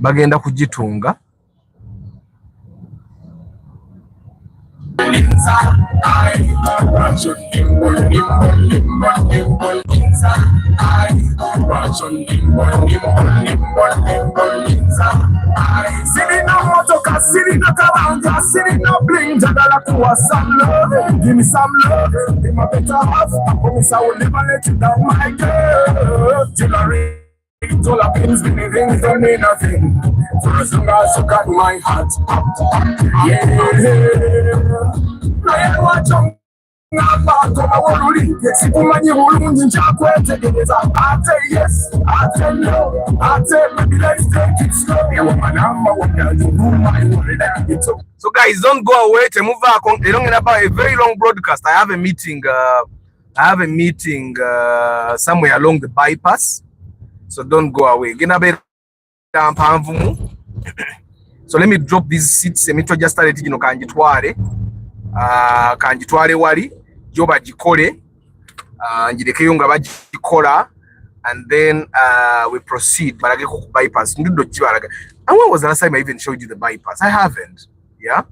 bagenda kugitunga. Sitting on motoka, sitting on Uganda, sitting on bling, jagala to some love, give me some love, give me better half. I promise I will never let you down, my girl. Jewelry all the things, many things don't mean nothing. For as long as you got my heart. Yeah. Now you watch on. I say yes, I say no, I say maybe let's take it slow. You want my number, what can you do my word? So guys, don't go away. To move back on a very long broadcast. I have a meeting. Somewhere along the bypass. So don't go away. So let me drop these seats. Just started, kanjitwale wali jo bagikole njirekeyo nga bagikola, and then we proceed balage ku bypass ndudo kibalaga. And when was the last time I even showed you the bypass? I haven't. Yeah,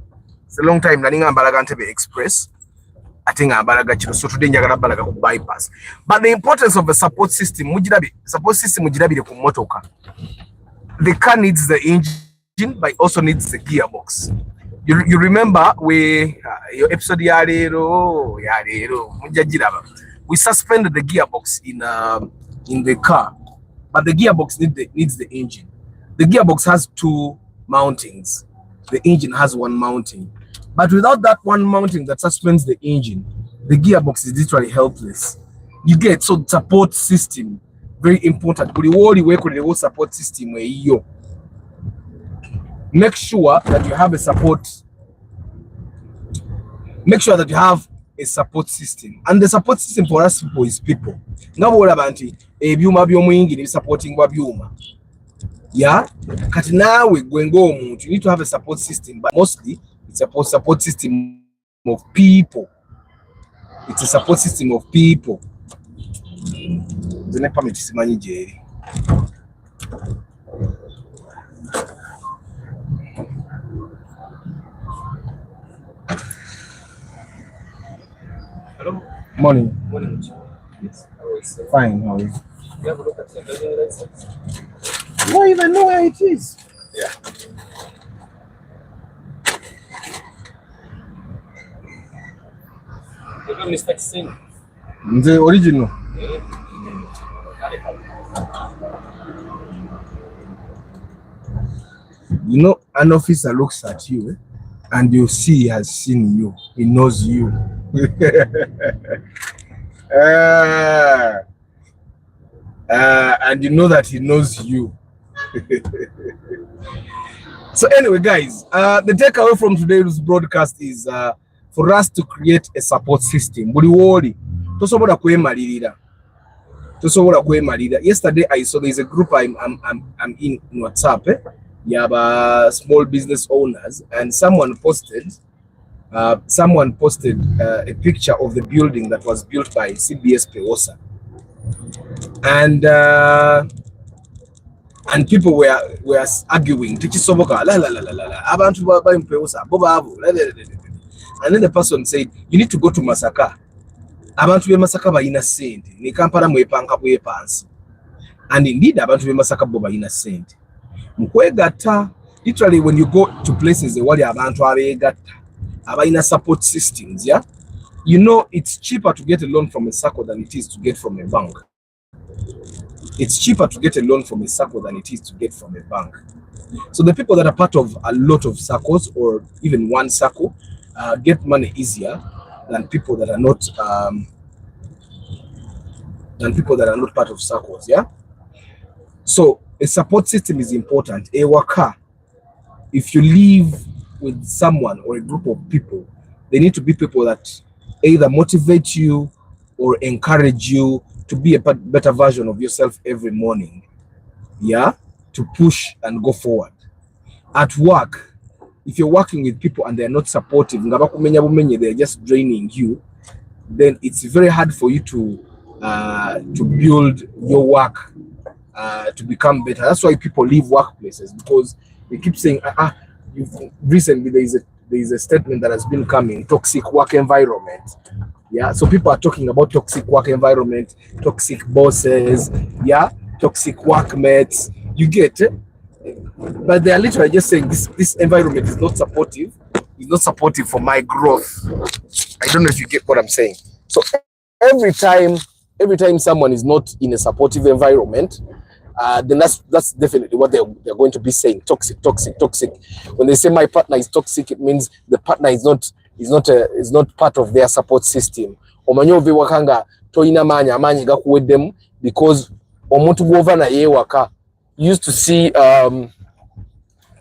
it's a long time. Nani ngambalaga Ntebe Express, I think ngambalaga kino, so today njagala balaga ku bypass. But the importance of the support system mujirabire ku motoka. The car needs the engine, but also needs the gearbox. You remember your episode we suspended the gearbox in the car, but the gearbox needs the engine. The gearbox has two mountings. The engine has one mounting, but without that one mounting that suspends the engine, the gearbox is literally helpless. You get, so support system very important. Support system where you make sure that you have a support. Make sure that you have a support system, and the support system for us people is people. Now what about ebyuma by'omuyingi ni supporting wa byuma? Yeah, kati nawe gwengo omuntu, you need to have a support system, but mostly it's a support system of people. It's a support system of people. Zine permit simanyi jeri. Hello. Morning. Morning. Yes. Fine. How are you? You have a look at your driving license? You don't even know where it is. Yeah. You got Mr. Singh. The original. You know, an officer looks at you, and you see he has seen you. He knows you. And you know that he knows you. So anyway, guys, the takeaway from today's broadcast is for us to create a support system. Yesterday I saw there's a group I'm in WhatsApp. You have small business owners, and someone posted a picture of the building that was built by CBS Pewosa, and people were arguing, and then the person said, you need to go to Masaka. Abantu be Masaka bayina sente ni Kampala mwepanka bwepansi, and indeed abantu be Masaka bo bayina sente mukwegatta. Literally, when you go to places wali abantu abegatta abayina support systems, yeah, you know it's cheaper to get a loan from a SACCO than it is to get from a bank. It's cheaper to get a loan from a SACCO than it is to get from a bank. So the people that are part of a lot of SACCOs or even one SACCO get money easier than people that are not part of SACCOs, yeah. So a support system is important. A worker, if you live with someone or a group of people, they need to be people that either motivate you or encourage you to be a better version of yourself every morning, yeah, to push and go forward. At work, if you're working with people and they're not supportive, they're just draining you, then it's very hard for you to build your work to become better. That's why people leave workplaces, because they keep saying, recently there is a statement that has been coming, toxic work environment. Yeah, so people are talking about toxic work environment, toxic bosses, yeah, toxic workmates. You get it? But they are literally just saying this environment is not supportive. It's not supportive for my growth. I don't know if you get what I'm saying. So every time someone is not in a supportive environment, then that's definitely what they're going to be saying. Toxic. When they say my partner is toxic, it means the partner is not part of their support system. Omanyo wakanga toina manyi gakuweddemu because omuntu gwova naye waka. Used to see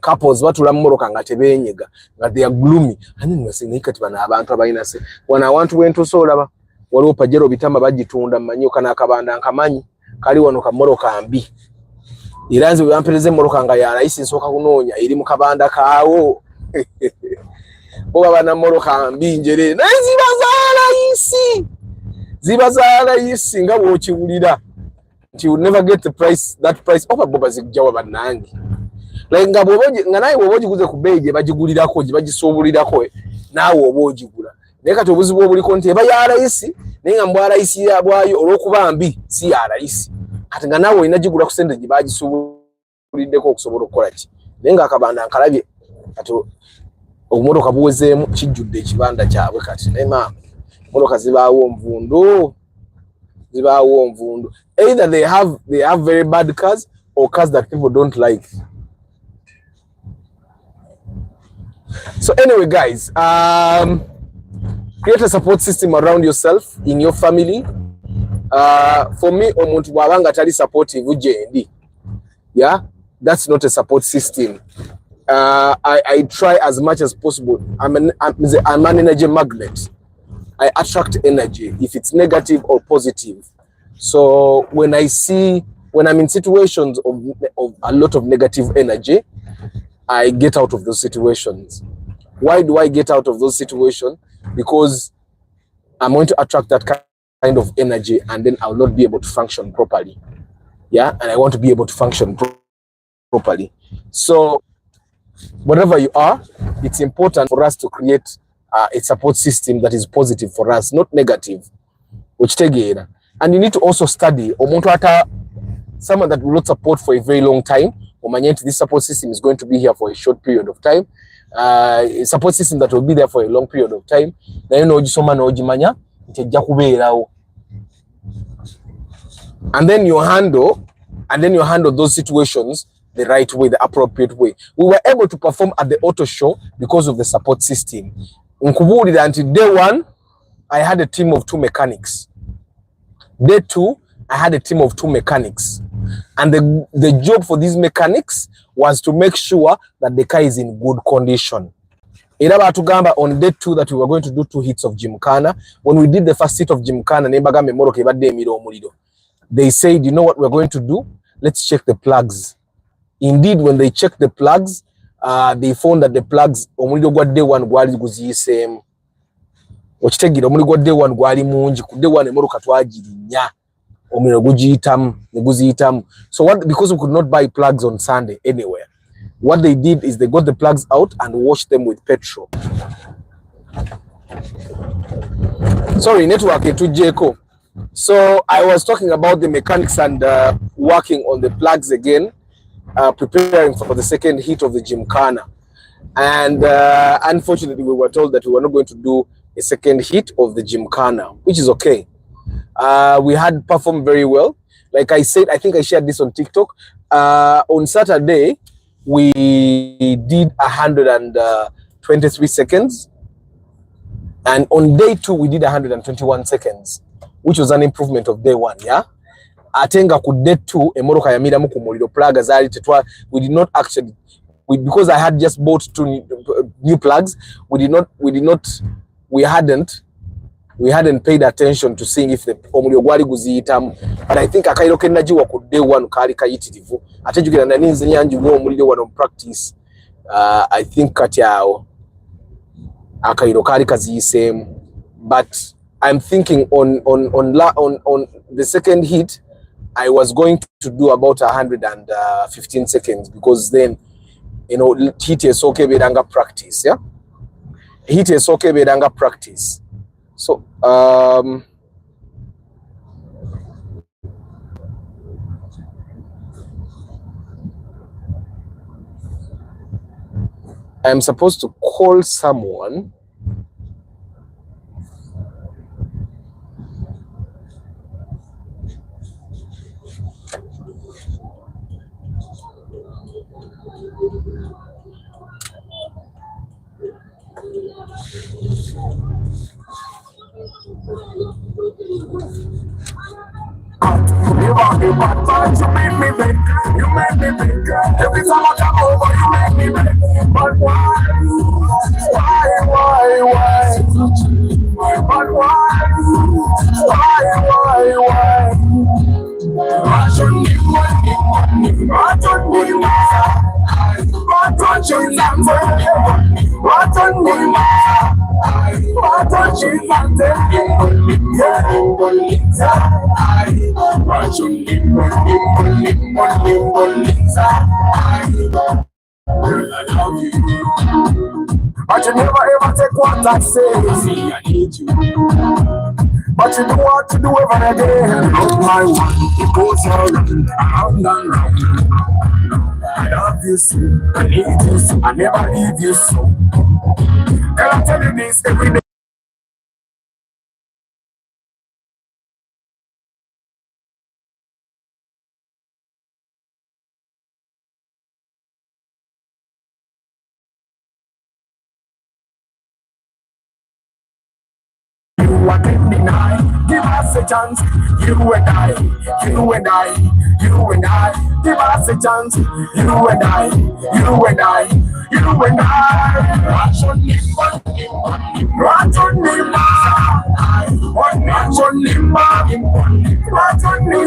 couples batula mmoroka nga tebenyega nga they are gloomy ani ngasini kati bana abantu abayina se wana abantu wentu solaba waliwo pajero bitamba bagitunda manyo kana akabanda nkamanyi kali wano ka mmoroka mbi iranze bampereze mmoroka nga ya rais nsoka kunonya iri mu kabanda kaawo bo bana mmoroka mbi njere zibazala isi nga wokiwulira you will never get that price over boba zigjawa banangi like nga boboji nga naye boboji kuze kubeje bagigulirako bagisobulirako nawe obojigula naye kati obuzibu obuli konti eba ya rais nenga mbwa rais ya bwayo olwokuba mbi si ya rais kati nga nawe inajigula ku sente gibagisobuliddeko okusobola okukola ki nenga akabanda nkalabye kati omumotoka buwezeemu kijjudde ekibanda kyabwe kati naye maama motoka zibaawo nvundu either they have very bad cars or cars that people don't like. So anyway guys, create a support system around yourself in your family. For me omuntu bwabanga tali supportive ujendi, yeah, that's not a support system. I try as much as possible. I'm an energy magnet. I attract energy if it's negative or positive. So when I'm in situations of a lot of negative energy, I get out of those situations. Why do I get out of those situations? Because I'm going to attract that kind of energy and then I'll not be able to function properly. Yeah, and I want to be able to function properly. So whatever you are, it's important for us to create a support system that is positive for us, not negative. And you need to also study someone that will not support for a very long time. This support system is going to be here for a short period of time. A support system that will be there for a long period of time. And then you handle those situations the right way, the appropriate way. We were able to perform at the auto show because of the support system. Until day 1, I had a team of 2 mechanics. Day 2, I had a team of 2 mechanics. And the job for these mechanics was to make sure that the car is in good condition. On day 2 that we were going to do 2 hits of gymkhana. When we did the first hit of gymkhana, they said, you know what we're going to do? Let's check the plugs. Indeed, when they checked the plugs, they found that the plugs day 1 gwali guziyisem. Ochitegera day 1 gwali mungi day 1 emoroka twagirinya omuliro guziyitamu. So because we could not buy plugs on Sunday anywhere, what they did is they got the plugs out and washed them with petrol. Sorry, network to Jeko. So I was talking about the mechanics and working on the plugs again, preparing for the second hit of the gymkhana. And unfortunately, we were told that we were not going to do a second hit of the gymkhana, which is okay. We had performed very well. Like I said, I think I shared this on TikTok. On Saturday, we did 123 seconds. And on day 2, we did 121 seconds, which was an improvement of day 1, yeah? Atenga ku day 2, emoroka yamira mu kumuliro plaga zali tetwa. We did not actually, because I had just bought 2 new plugs, we hadn't paid attention to seeing if the omuliro gwali guziyitamu. But I think akairo kenajiwa ku day 1 kali kayitirivu. Ate jukira na ninze nyanju ngo omuliro wano practice. I think katyao akairo kali kaziyisemu. But I'm thinking on the second hit, I was going to do about 115 seconds because then, you know, hit is okay bedanga practice, yeah? Hit is okay bedanga practice. So, I'm supposed to call someone. You are the bad man, you make me beg. You make me beg. Every time I come over, you make me beg. But why? Why? But why? Why? I don't need money. I don't need money. I don't need money. I don't need money. I don't need money. I love you. But you never ever take what I say. See, I need you. But you do what to do ever again. Oh my one, it goes round and round. I love you so, I need you so, I never leave you so. And I tell you this every day. You I can deny. Give us a chance. You and I, you and I, you and I. Give us a chance. You and I, you and I, you and I. Watch on me, watch on me, watch on me, watch on me,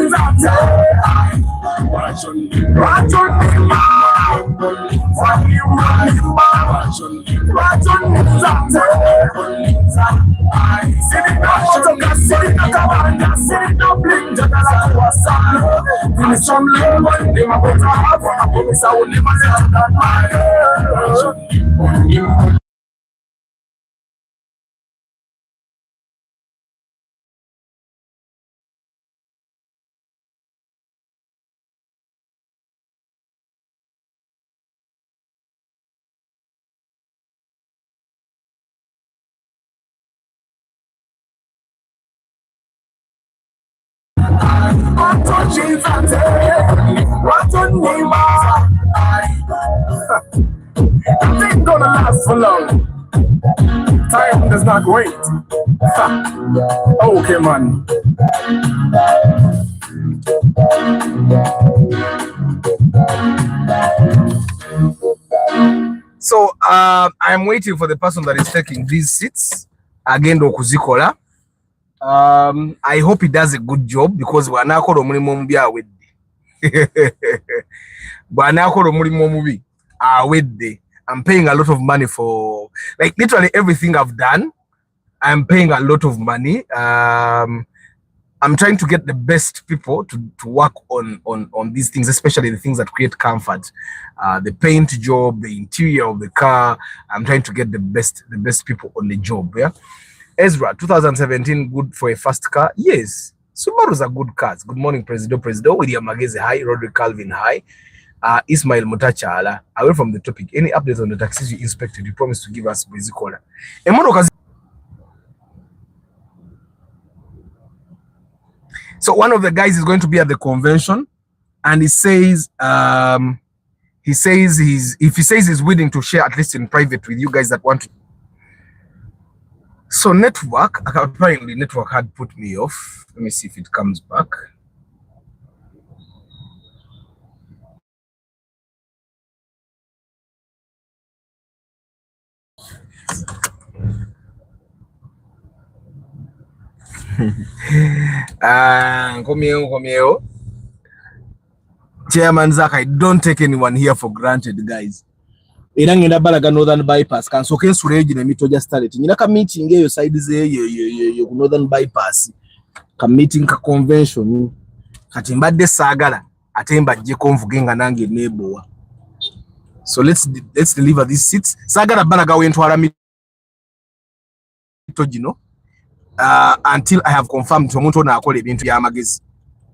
It ain't gonna last for long. Time does not wait. Okay, man. So I'm waiting for the person that is taking these seats. Again, Okuzikola. I hope he does a good job because we're not going to with I'm paying a lot of money for like literally everything I've done. I'm paying a lot of money. I'm trying to get the best people to work on these things, especially the things that create comfort. The paint job, the interior of the car. I'm trying to get the best people on the job. Yeah. Ezra, 2017, good for a fast car. Yes. Subarus are good cars. Good morning, Presido. William Mageze, hi. Roderick Calvin, hi. Ismail Mutachala, away from the topic. Any updates on the taxis you inspected? You promised to give us basic caller. So one of the guys is going to be at the convention, and he says he's willing to share at least in private with you guys that want to. So network, apparently network had put me off. Let me see if it comes back. Komeo. Chairman Zach, I don't take anyone here for granted, guys. Era ngenda balaga Northern Bypass kansoke nsuleyo gino emito ja starlet nyina ka meeting eyo side ze yo ku Northern Bypass ka meeting ka convention kati mbadde saagala ate mbajje konvuge nga nange nebowa. So let's deliver these seats. Saagala balaga wentwala mito gino until I have confirmed omuntu ono akola ebintu by'amagezi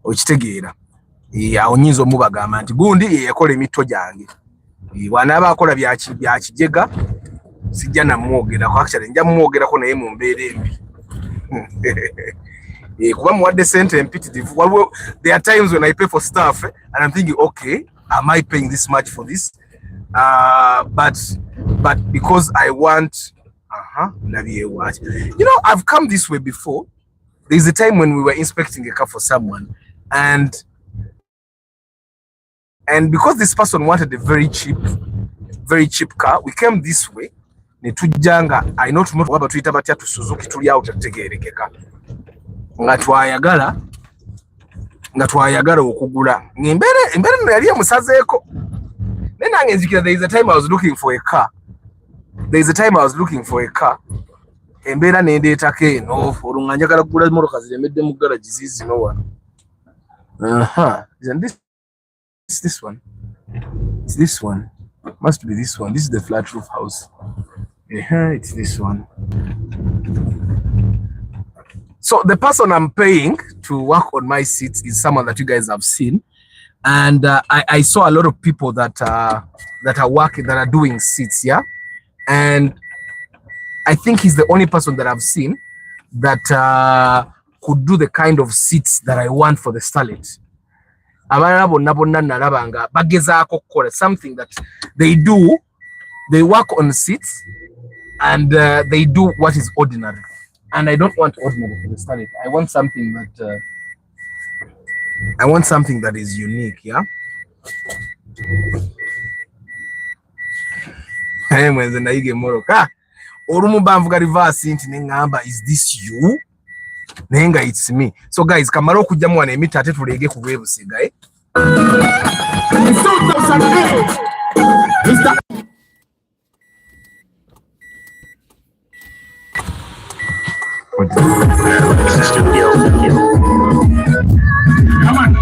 okitegeera. Onyinza omubagamba nti gundi yakola emito gyange. Wanaba akola bya kijega sijja namwogera ko actually nja mwogera ko naye mu mbeere embi. Kuba muwadde sente empititive. There are times when I pay for stuff and I'm thinking, okay, am I paying this much for this? But because I want, you know, I've come this way before. There's a time when we were inspecting a car for someone, and because this person wanted a very cheap car, we came this way. Netujanga, I know tomorrow waba tuita batya tu Suzuki tuli out tegerekeka. Nga twayagala okugula. Embere yali musazeeko. Then there is a time I was looking for a car. Embera nendeetako eno olwo njagala kugula motoka ziremedde mu garage zino wano. Isn't this one? It's this one. Must be this one. This is the flat roof house. It's this one. So the person I'm paying to work on my seats is someone that you guys have seen, and I saw a lot of people that are working, that are doing seats, yeah, and I think he's the only person that I've seen that could do the kind of seats that I want for the starlet. Something that they do. They work on seats and they do what is ordinary. And I don't want ordinary for the starlet. I want something that is unique, yeah. Is this you? Nenga, it's me. So guys, kamaro kujja mwana emita ate tulege ku bwebusiga Come on.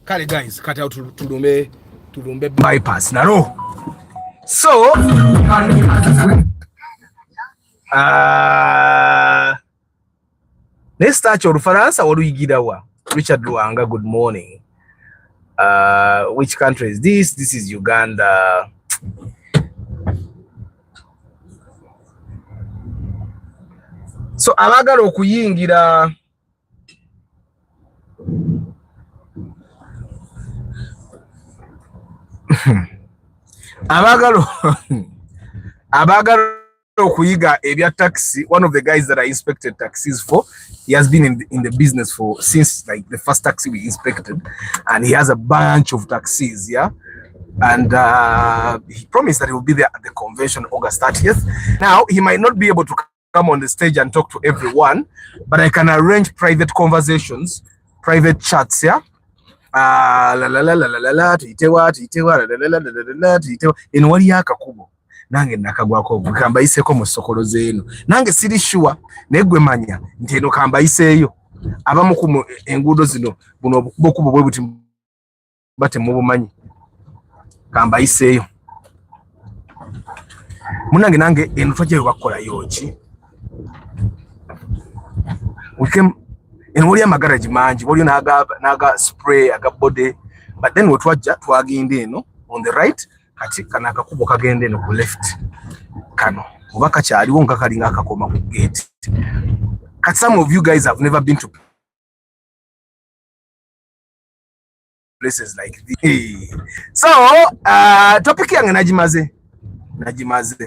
Kale guys, cut out tulumbe bypass naro. So let's start your Faransa or Uyigidawa. Richard Luanga, good morning. Which country is this? This is Uganda. So abagala okuyingira abagala okuyiga ebya taxi. One of the guys that I inspected taxis for, he has been in the business for since like the first taxi we inspected, and he has a bunch of taxis, yeah. And he promised that he will be there at the convention August 30th. Now he might not be able to come on the stage and talk to everyone, but I can arrange private conversations, private chats, yeah. In wali akakubo nange nakagwako kamba iseko mu sokolo zeno nange siri sure negwe manya nti eno kamba iseyo abamu ku enguudo zino buno obukubo bwe buti bate mubumanyi kamba iseeyo munange nange eno twajjayo bakolayo ki eno waliyo amagaraji mangi waliyo naga spray aga body but then wetwajja twagenda eno on the right kati kana akakubo kagenda eno ku left kano oba kakyaliwo nga kalinga akakoma ku gate kati some of you guys have never been to places like this. So topic yange najimaze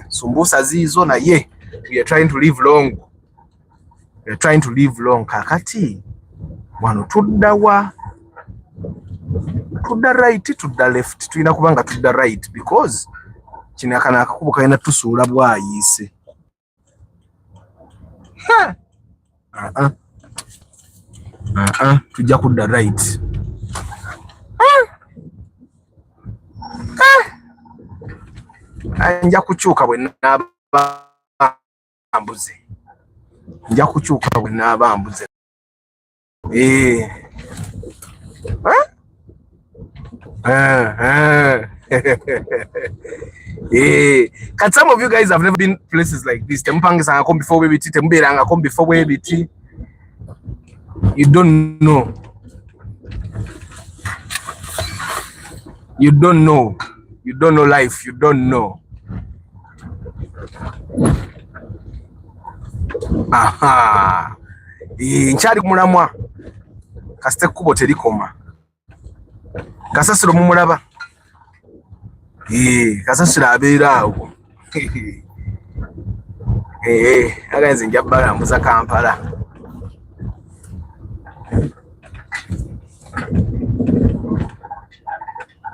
sumbusa zizo na ye we are trying to live long kakati wano tudda right tudda left tulina kubanga tudda right because kino akana akakubo kalina tusuula bwayise tujja kudda right nja kukyuka bwe naaba mbuze Kati some of you guys have never been places like this. Tempangisa ngako before we biti, tembera ngako before we biti. You don't know. You don't know life. You don't know. Aha. Nchari kumulamwa. Kasite kubo terikoma. Kasasiro mumulaba. Kasasiro abeera awo. Aganze njabala mbuza Kampala.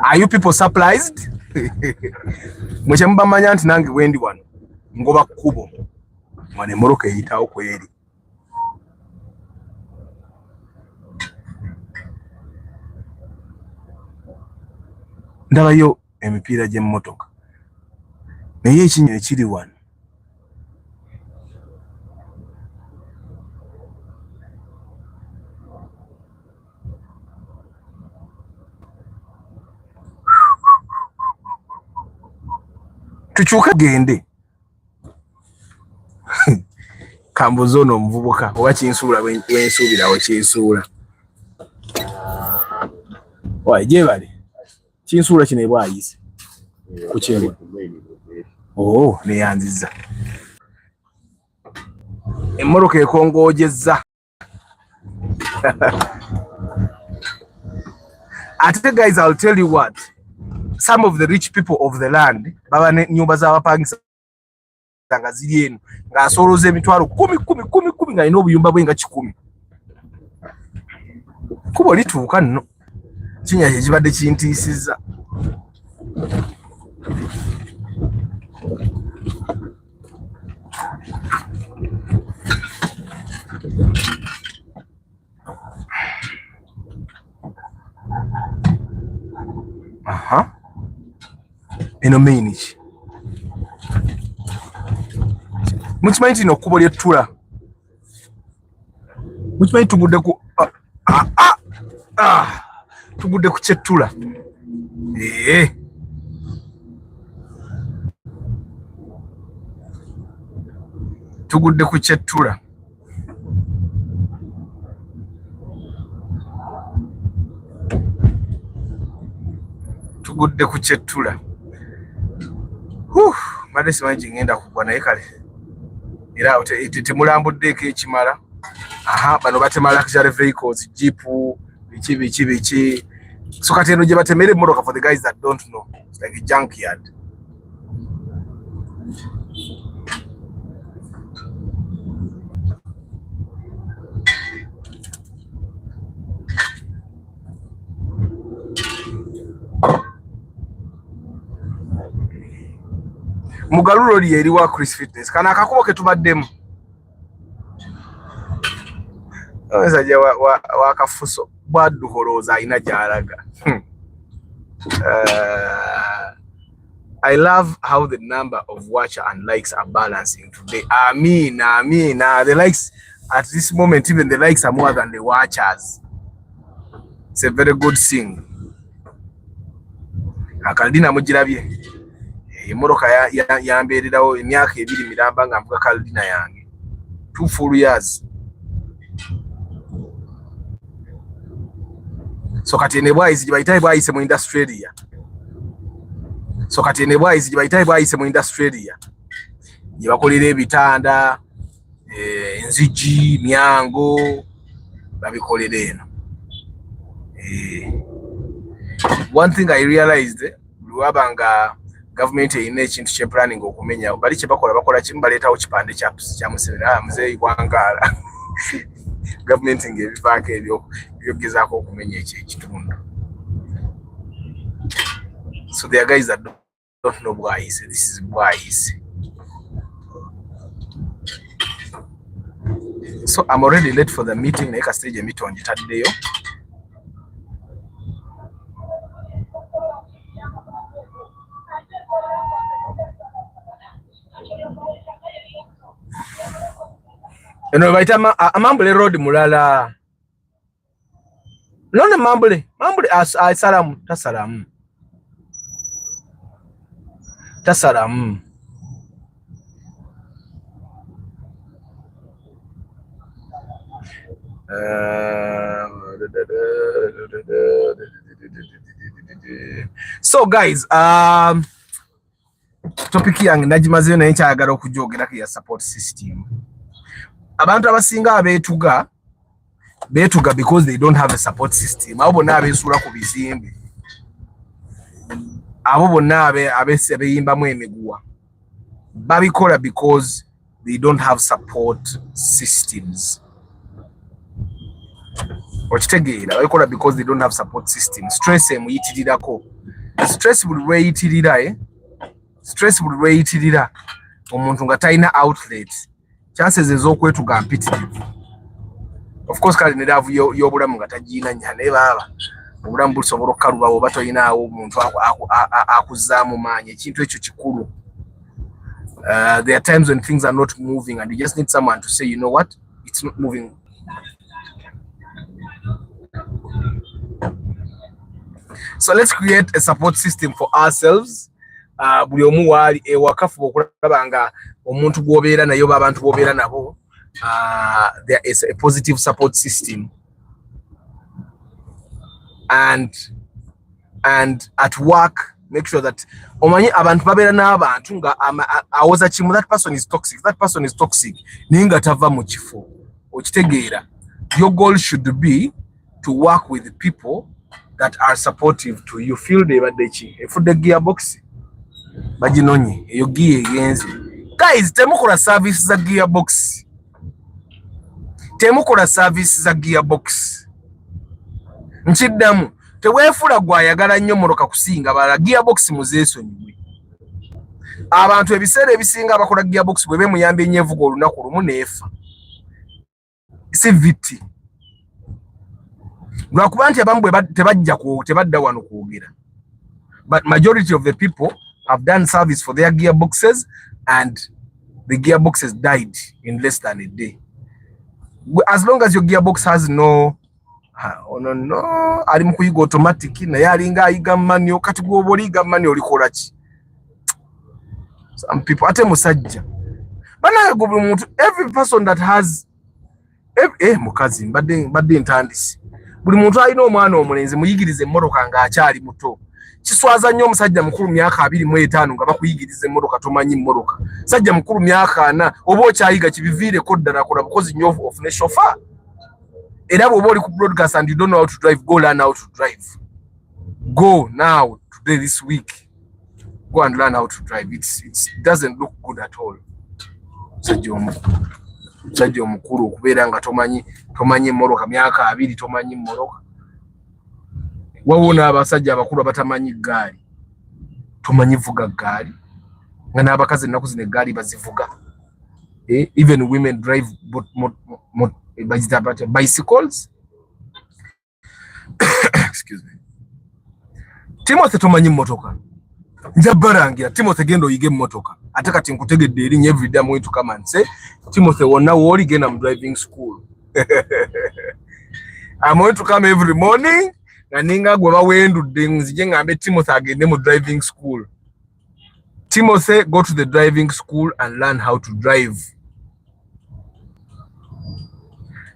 Are you people surprised? Mweche mbamanya nti nange wendi wano. Ngoba kubo. Mwane moroke yitawo kweri. Ndabayo emipiira gy'emmotoka. Naye ekinyo ekiri wano. Tukyuka gende. Kambuzo ono omuvubuka oba kinsuula wensuubirawo kinsuula. Wayi gyebale. Kinsuula kino bwayise. Ku kyewa. Neyanziza. Emmoroka ekongoojezza. Ate guys, I'll tell you what. Some of the rich people of the land baba ne nyumba z'abapangisa nga ziri eno ng'asoloza emitwalo 10 nga alina obuyumba bwe nga 10. Kubo lituuka nno. Kinya ekibadde kintiisizza. Aha. Eno meanich. Mukimanyi nti n'okkubo lyettula. Mukimanyi tugudde ku tugudde ku kyettula. Tugudde ku kyettula. Tugudde ku kyettula. Mbadde simanyi ngenda kugwa naye kale. Era temulambuddeeko ekimala. Bano batema luxury vehicles, jeepu, biki. So kati eno gye batemera emmotoka for the guys that don't know. It's like a junkyard. Mugalulo li eri wa Chris Fitness. Kana akakubo ke tubaddemu. Omusajja wa kafuso bwaddukolooza alina gy'alaga. I love how the number of watcher and likes are balancing today. Amen. The likes at this moment even the likes are more than the watchers. It's a very good thing. Akaldina mugirabye emoroka yambeererawo emyaka 2 miramba nga mvuga kaldina yange 2 full years. So kati ne bwayizi gibayitaye bwayise mu industry area. Gibakolera ebitanda, enzigi, myango, babikolera eno. One thing I realized, lwabanga government eyina ekintu kye planning okumenya, bali kye bakola kimu baleetawo kipande kya Museveni, muzeeyi Gwangala. Government ng'ebivaako ebyogezaako okumenya ekyo ekitundu. So there are guys that don't know Bwayise. This is Bwayise. So I'm already late for the meeting. Naika stage a meeting on Saturday. Eno baita amambule road mulala. None mambule asalamu tasalamu. So guys, topic yange nagimazeyo naye nkyayagala okujoogerako ya support system. Abantu abasinga betuga because they don't have a support system. Abo bonna abesuula ku bizimbe, abo bonna abeyimbamu emiguwa babikola because they don't have support systems. Okitegeera babikola because they don't have support system. Stress emuyitirirako. Stress buli lweyitirira omuntu nga talina outlet, chances ez'okwetuga mpitirivu. Of course kale ne laavu y'obulamu nga tagiina nya naye baba obulamu busobola okukaluba oba toyinaawo omuntu akuzzaamu maanyi. Ekintu ekyo kikulu. There are times when things are not moving and you just need someone to say, you know what, it's not moving. So let's create a support system for ourselves. Buli omu waali ewakafu okulaba nga omuntu gwobeera naye oba abantu bobeera nabo, there is a positive support system. And at work, make sure that omanyi abantu babeera n'abantu nga awoza kimu, that person is toxic ninga tava mu kifo. Okitegeera, your goal should be to work with people that are supportive to you. Feel they badde ki efudde gearbox baginonye eyo gear egenze. Guys, temukola service za gearbox. Nkiddamu, teweefula gwayagala nnyo moroka kusinga bala gearbox muzeesonyiwe. Abantu ebiseera ebisinga abakola gearbox bwe bemuyamba enyevuga olunaku lumu neefa. Si viti. Lwakuba nti abamu tebadda wano kwogera. But majority of the people have done service for their gearboxes and the gearboxes died in less than a day. As long as your gearbox has no ali mukuyiga automatic naye alinga ayiga manual, kati gwoba oliyiga manual olikola ki? Some people ate musajja banaga buli muntu, every person that has mukazi mbadde ntandisi, buli muntu alina omwana omulenzi muyigirize emmoroka nga akyali muto. Kiswaza nnyo omusajja mukulu myaka 25 nga bakuyigiriza emmoroka tomanyi mmoroka. Sajja mukulu myaka 4 oba okyayiga kibiviireko ddala kola bukozi nnyo of ne chauffeur. Era bw'oba oli ku broadcast and you don't know how to drive, go learn how to drive. Go now, today, this week. Go and learn how to drive. It doesn't look good at all. Musajja omukulu okubeera nga tomanyi mmoroka myaka 2 tomanyi mmoroka. Wawona abasajja abakulu abatamanyi gaali. Tomanyi vuga gaali. Nga n'abakazi ennaku zino eggaali bazivuga. Even women drive bicycles. Excuse me. Timothy tomanyi mmotoka. njabarangira Timothy gendo yige motoka ate kati nkutegedde erinnya everyday I'm going to come and say Timothy wonna woli genda mu driving school. I'm going to come every morning na ninga gwe bawendudde nzije ngambe Timothy agende mu driving school. Timothy, go to the driving school and learn how to drive.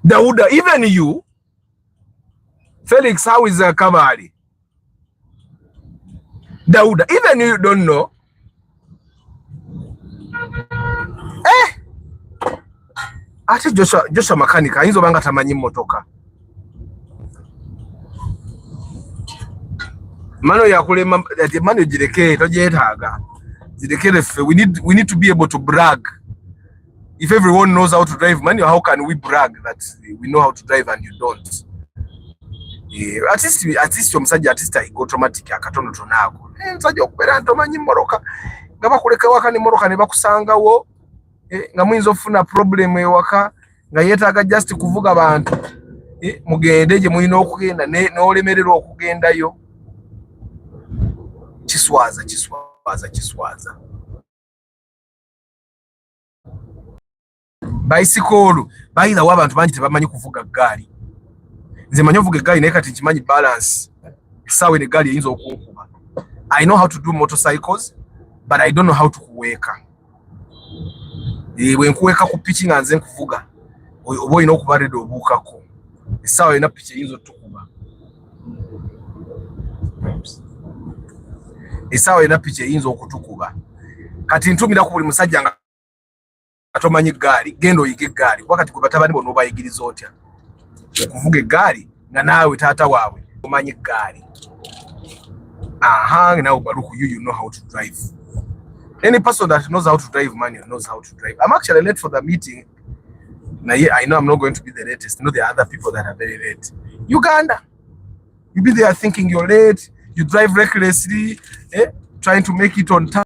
Dauda, even you, Felix, how is Kabali? Dauda, even you don't know. Ati Joshua makanika hizo banga tamanyi motoka. Mano ya kulema mano jireke tojetaaga. We need to be able to brag. If everyone knows how to drive, man, how can we brag that we know how to drive and you don't? Yeah, at least omusajja artist I automatic akatono tonako. Nsajja okubera ntomanyi moroka. Ngaba kuleka waka ni moroka ne bakusangawo. Nga mwinzo funa problem ewaka nga yetaaga just kuvuga abantu. Mugende je mulina okugenda n'olemererwa okugendayo. Kiswaza. Bicycle bayina wabantu bangi tebamanyi kuvuga gaali. Nze manyi ovuga gaali naye kati nkimanyi balance. Sawe ne gaali eyinza okunkuba. I know how to do motorcycles but I don't know how to kuweeka. Bwe nkuweeka ku pitching nga nze nkuvuga oba olina okuba ready obuukako. Sawe ena pitch eyinza otukuba. Esawa ena pitch eyinza okutukuba. Kati ntumira ku buli musajja nga atomanyi gaali gendo oyige gaali wakati ku batabani bono bayigiriza otya okuvuga gaali nga naawe taata waabwe omanyi gaali. Now Baruch, you know how to drive. Any person that knows how to drive, man, knows how to drive. I'm actually late for the meeting. Now, yeah, I know I'm not going to be the latest. You know, there are other people that are very late. Uganda, you be there thinking you're late. You drive recklessly, trying to make it on time.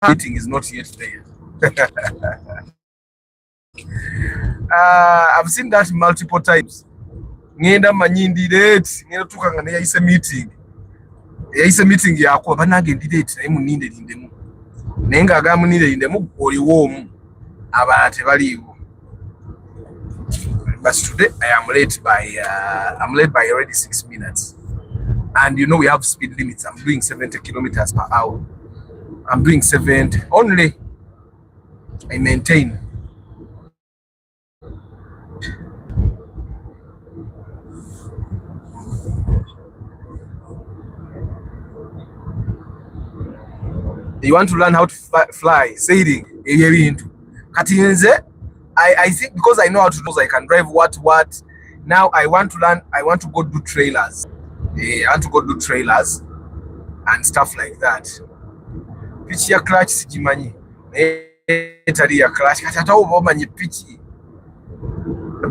Meeting is not yet there. I've seen that multiple times. Ngenda manyindi late, ngenda tukanga ne yaise meeting. Yaise meeting yako banage ndi late naye muninde lindemu. Nenga agamu ninde lindemu oli womu. Abate baliwo. But today I'm late by already 6 minutes. And you know we have speed limits. I'm doing 70 kilometers per hour. I'm doing 70 only. I maintain. You want to learn how to fly, sailing, I think because I know how to do, I can drive what. Now I want to learn, I want to go do trailers. I want to go do trailers and stuff like that. Pitch ya clutch sijimanyi. Etali ya clutch. Kati ata oba omanyi pitch.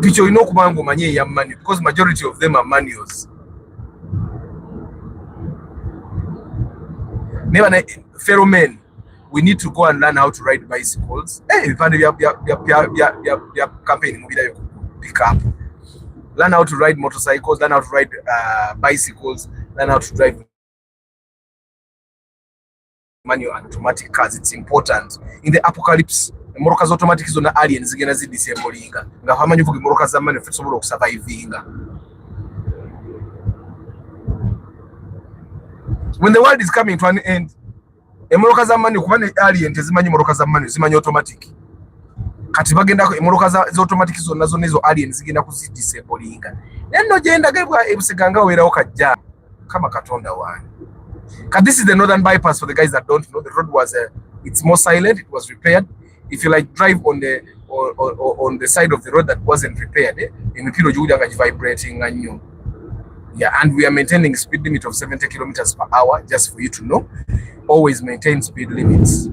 Pitch olina okubanga omanyi ya manual because majority of them are manuals. Never fellow men, we need to go and learn how to ride bicycles. Campaign pick up. Learn how to ride motorcycles, learn how to ride bicycles, learn how to drive manual and automatic cars. It's important. In the apocalypse, moroka za automatic zona aliens zigenda zidisemblinga. Nga hamanyi vuga moroka za manual fetsobola okusurvivinga. When the world is coming to an end, emoroka za manual kubane alien tezimanyi moroka za manual zimanyi automatic. Kati bagenda ko emoroka za automatic zona zo nezo aliens zigenda kuzidisemblinga. Neno genda gebwa ebusiganga wera okajja kama katonda wani. This is the northern bypass for the guys that don't know. The road was it's more silent. It was repaired. If you like drive on the side of the road that wasn't repaired, emipiro juja nga vibrating and you. Yeah, and we are maintaining speed limit of 70 kilometers per hour. Just for you to know, always maintain speed limits.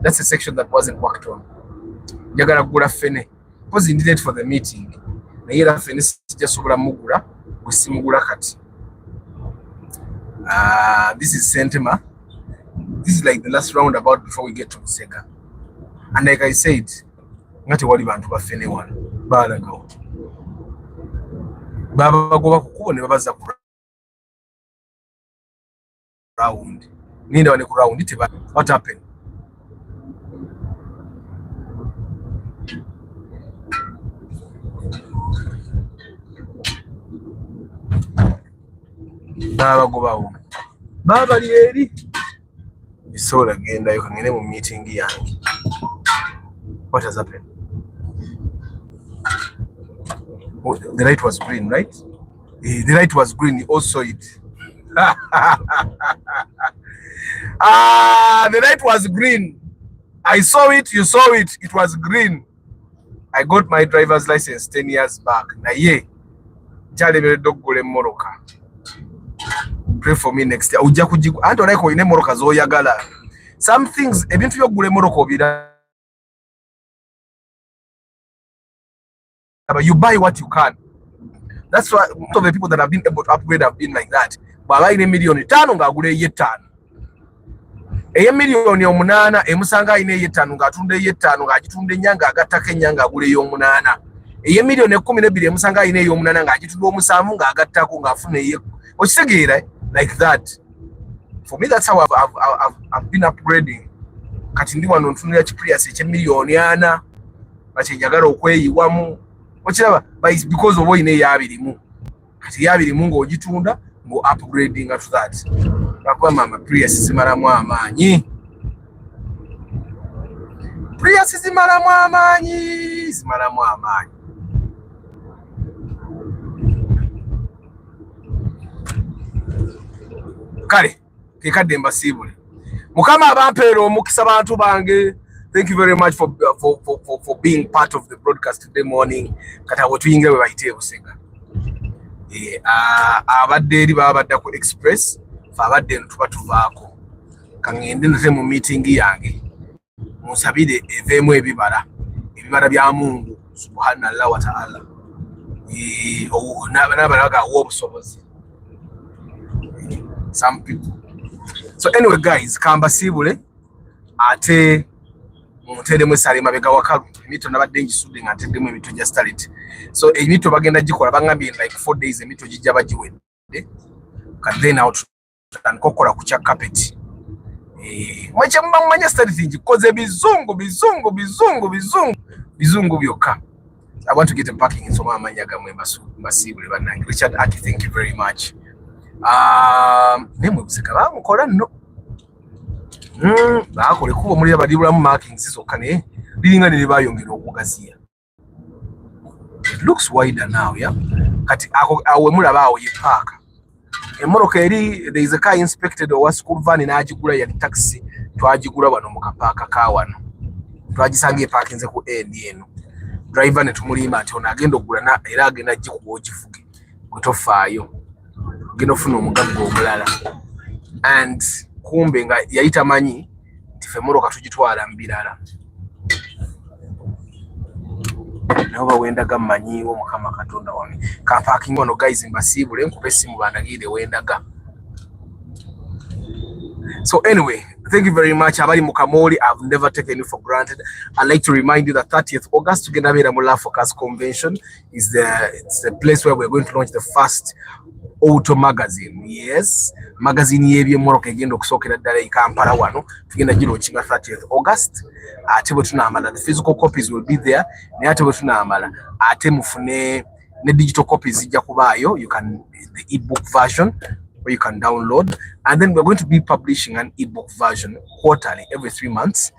That's a section that wasn't worked on. Jagara gura fene. Was needed for the meeting. Na yera fene just sobra mugura, busimugura kati. This is Sentema. This is like the last roundabout before we get to Musega. And like I said, ngati wali bantu bafene wana balaga baba goba kukubone babaza round. Ninda wale ku round ite what happened? Baba gobawo. Baba lieri. Isola genda yo kangene mu meeting yange. What has happened? Oh, the light was green, right? The light was green, you all saw it. The light was green. I saw it, you saw it, it was green. I got my driver's license 10 years back. Na ye, jale mere dogule moroka. Pray for me next year. Uja kujigu. Anto like ine moroka zo yagala. Some things, ebintu yogule moroko bida. But you buy what you can. That's why most of the people that have been able to upgrade have been like that. Baba ine milioni 5 ngagule ye 5. Eye milioni 8 emusanga ine ye 5 ngatunde ye 5 ngagitunde nyanga agataka nyanga agule yo 8. Eye milioni 12 emusanga ine yo 8 ngagitunde omusamu ngagatako ngafune ye. Okisegeera like that. For me that's how I've been upgrading. Kati ndi wano ntunira Prius eche milioni 4 bache njagala okweyiwamu. Okiraba because of ine yabirimu. Kati yabirimu ngo ogitunda ngo upgrading to that. Bakwa mama Prius zimaramu amanyi. Prius zimaramu amanyi. Zimaramu amanyi. Kale kekadde mbasibule. Mukama abampero omukisa bantu bange. Thank you very much for being part of the broadcast today morning. Kata wotuyinge we bayite obusenga. Abadde eri babadda ku express abadde ntuba tuvaako kangende nze mu meeting yange musabire evemu ebibala bya Mungu subhanallah wa ta'ala nabalaga obusobozi some people. So anyway guys, kamba sibule ate mutere mwesale mabega wakalu emito nabadde njisudde ngatedde mu emito just started. So emito bagenda gikola bangambye like 4 days emito gijja bagiwedde then out and kokola kucha carpet. Mwache mmanya started njikoze bizungu byoka. I want to get a parking in Soma Manyaga Masibule Banang. Richard Aki, thank you very much. Name was a color no. Bakole kuba muri abadibula mu markings zokane biringa ne bayongera okugazia. It looks wider now, yeah. Kati awe mulabaawo ye park. Emoroka eri there is a car inspected or school van in agigula ya taxi twagigula wano mu kapaka ka wano. Twagisange parking ze ku end eno. Driver ne tumulima ati ona agenda ogula na era agenda gikuba okifuge. Gutofaayo. Gino funa omugaggo omulala. And kumbe nga yayita manyi tife moroka tugitwala mbirala. Naoba wenda gamanyi wo mukama katonda wange. Ka parking wano guys mbasibule nkupe simu bandagire wendaga. So anyway, thank you very much. Abali Mukamori, I've never taken it for granted. I'd like to remind you that 30th August together with Mula Focus Convention is the place where we're going to launch the first auto magazine. Yes, magazine yebye moroka egenda okusokera ddala e Kampala wano tugenda gilaunching 30th August. Ate bwe tunamala the physical copies will be there. Ne ate bwe tunamala ate mufune ne digital copies zijja kubaayo. You can the ebook version where you can download, and then we're going to be publishing an ebook version quarterly every 3 months,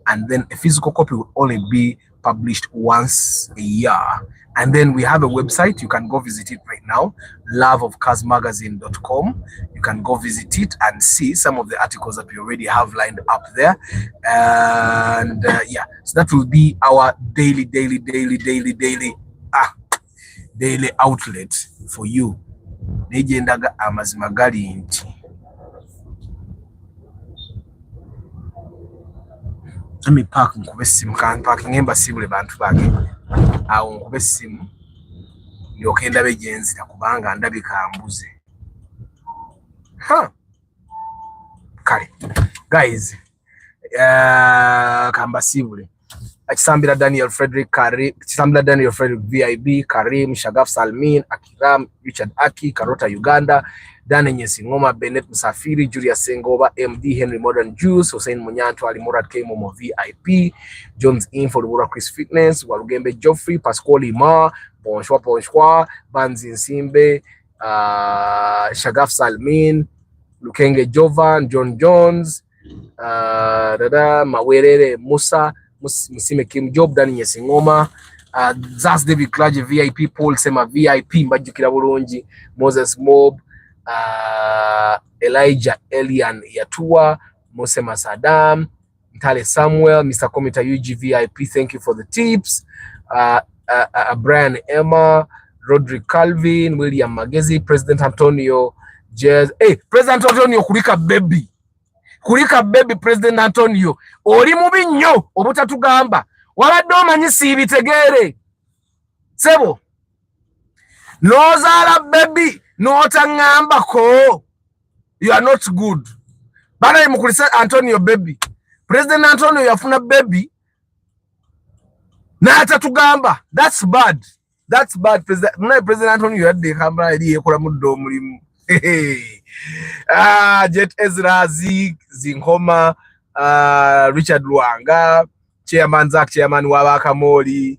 and then a physical copy will only be published once a year. And then we have a website. You can go visit it right now, loveofcarsmagazine.com. You can go visit it and see some of the articles that we already have lined up there. And yeah, so that will be our daily outlet for you. Nejendaga amazima gali nti. Let me park nkube simu kan parking emba sibule bantu bage. Awo nkube simu yokenda bejenzi takubanga ndabika mbuze. Kale guys, kamba sibule Kisambira Daniel Frederick Karim, Kisambira Daniel Frederick VIB, Karim, Shagaf Salmin, Akiram, Richard Aki, Karota Uganda, Dane Nyesingoma, Bennett Musafiri, Julius Sengoba, MD, Henry Modern Juice, Hussein Munyanto, Ali Murad K Momo VIP, Jones Info, Lubura Chris Fitness, Walugembe Joffrey, Pascal Ima, Bonshwa, Banzi Nsimbe, Shagaf Salmin, Lukenge Jovan, John Jones, Mawerere Musa, Musime Kim Job, Dani Nyesingoma, Zas David Klaje VIP, Paul Sema VIP, Mbajukira Bulungi, Moses Mob, Elijah Elian Yatua, Mosema Saddam, Ntale Samuel, Mr. Komita UG VIP, thank you for the tips. Brian Emma, Roderick Calvin, William Magezi, President Antonio Jazz. Hey, President Antonio kulika baby. Kulika baby President Antonio. Oli mubi nnyo obutatugamba. Wabadde omanyi siibitegere. Sebo. Nozaala baby n'otangambako. You are not good. Bana mukulisa Antonio baby. President Antonio yafuna baby. N'atatugamba. That's bad. That's bad. President Antonio yadde kambala eri yekola muddo omulimu. Jet Ezra Zinkoma, Richard Luanga, Chairman Zach, Chairman Wabakamoli,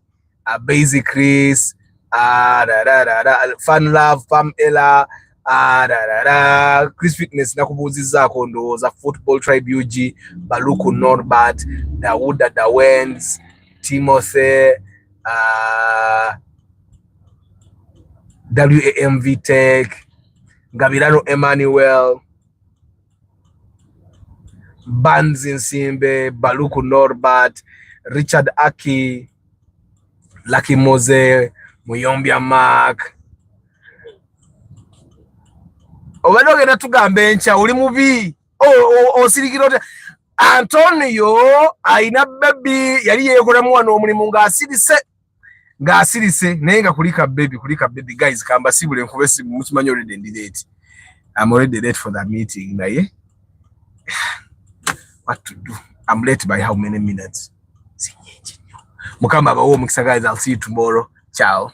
Basic Chris, Fun Love, Pam Ella, Chris Fitness nakubuziza kondoza Football Tribe UG, Baluku Norbert, Dawuda Dawens, Timothy, WAMV Tech, Gabirano Emmanuel, Banzi Nsimbe, Baluku Norbert, Richard Aki, Lucky Mose, Muyombia Mark. Obadoge natugambe ncha uli mubi. Osirikiro Antonio aina baby yali yekola mwana omulimu ngasirise naye nga kulika baby guys kamba sibule nkube mukimanyi already ndidate. I'm already late for that meeting naye. What to do? I'm late by how many minutes? Mukamba bawo mukisa guys, I'll see you tomorrow. Ciao.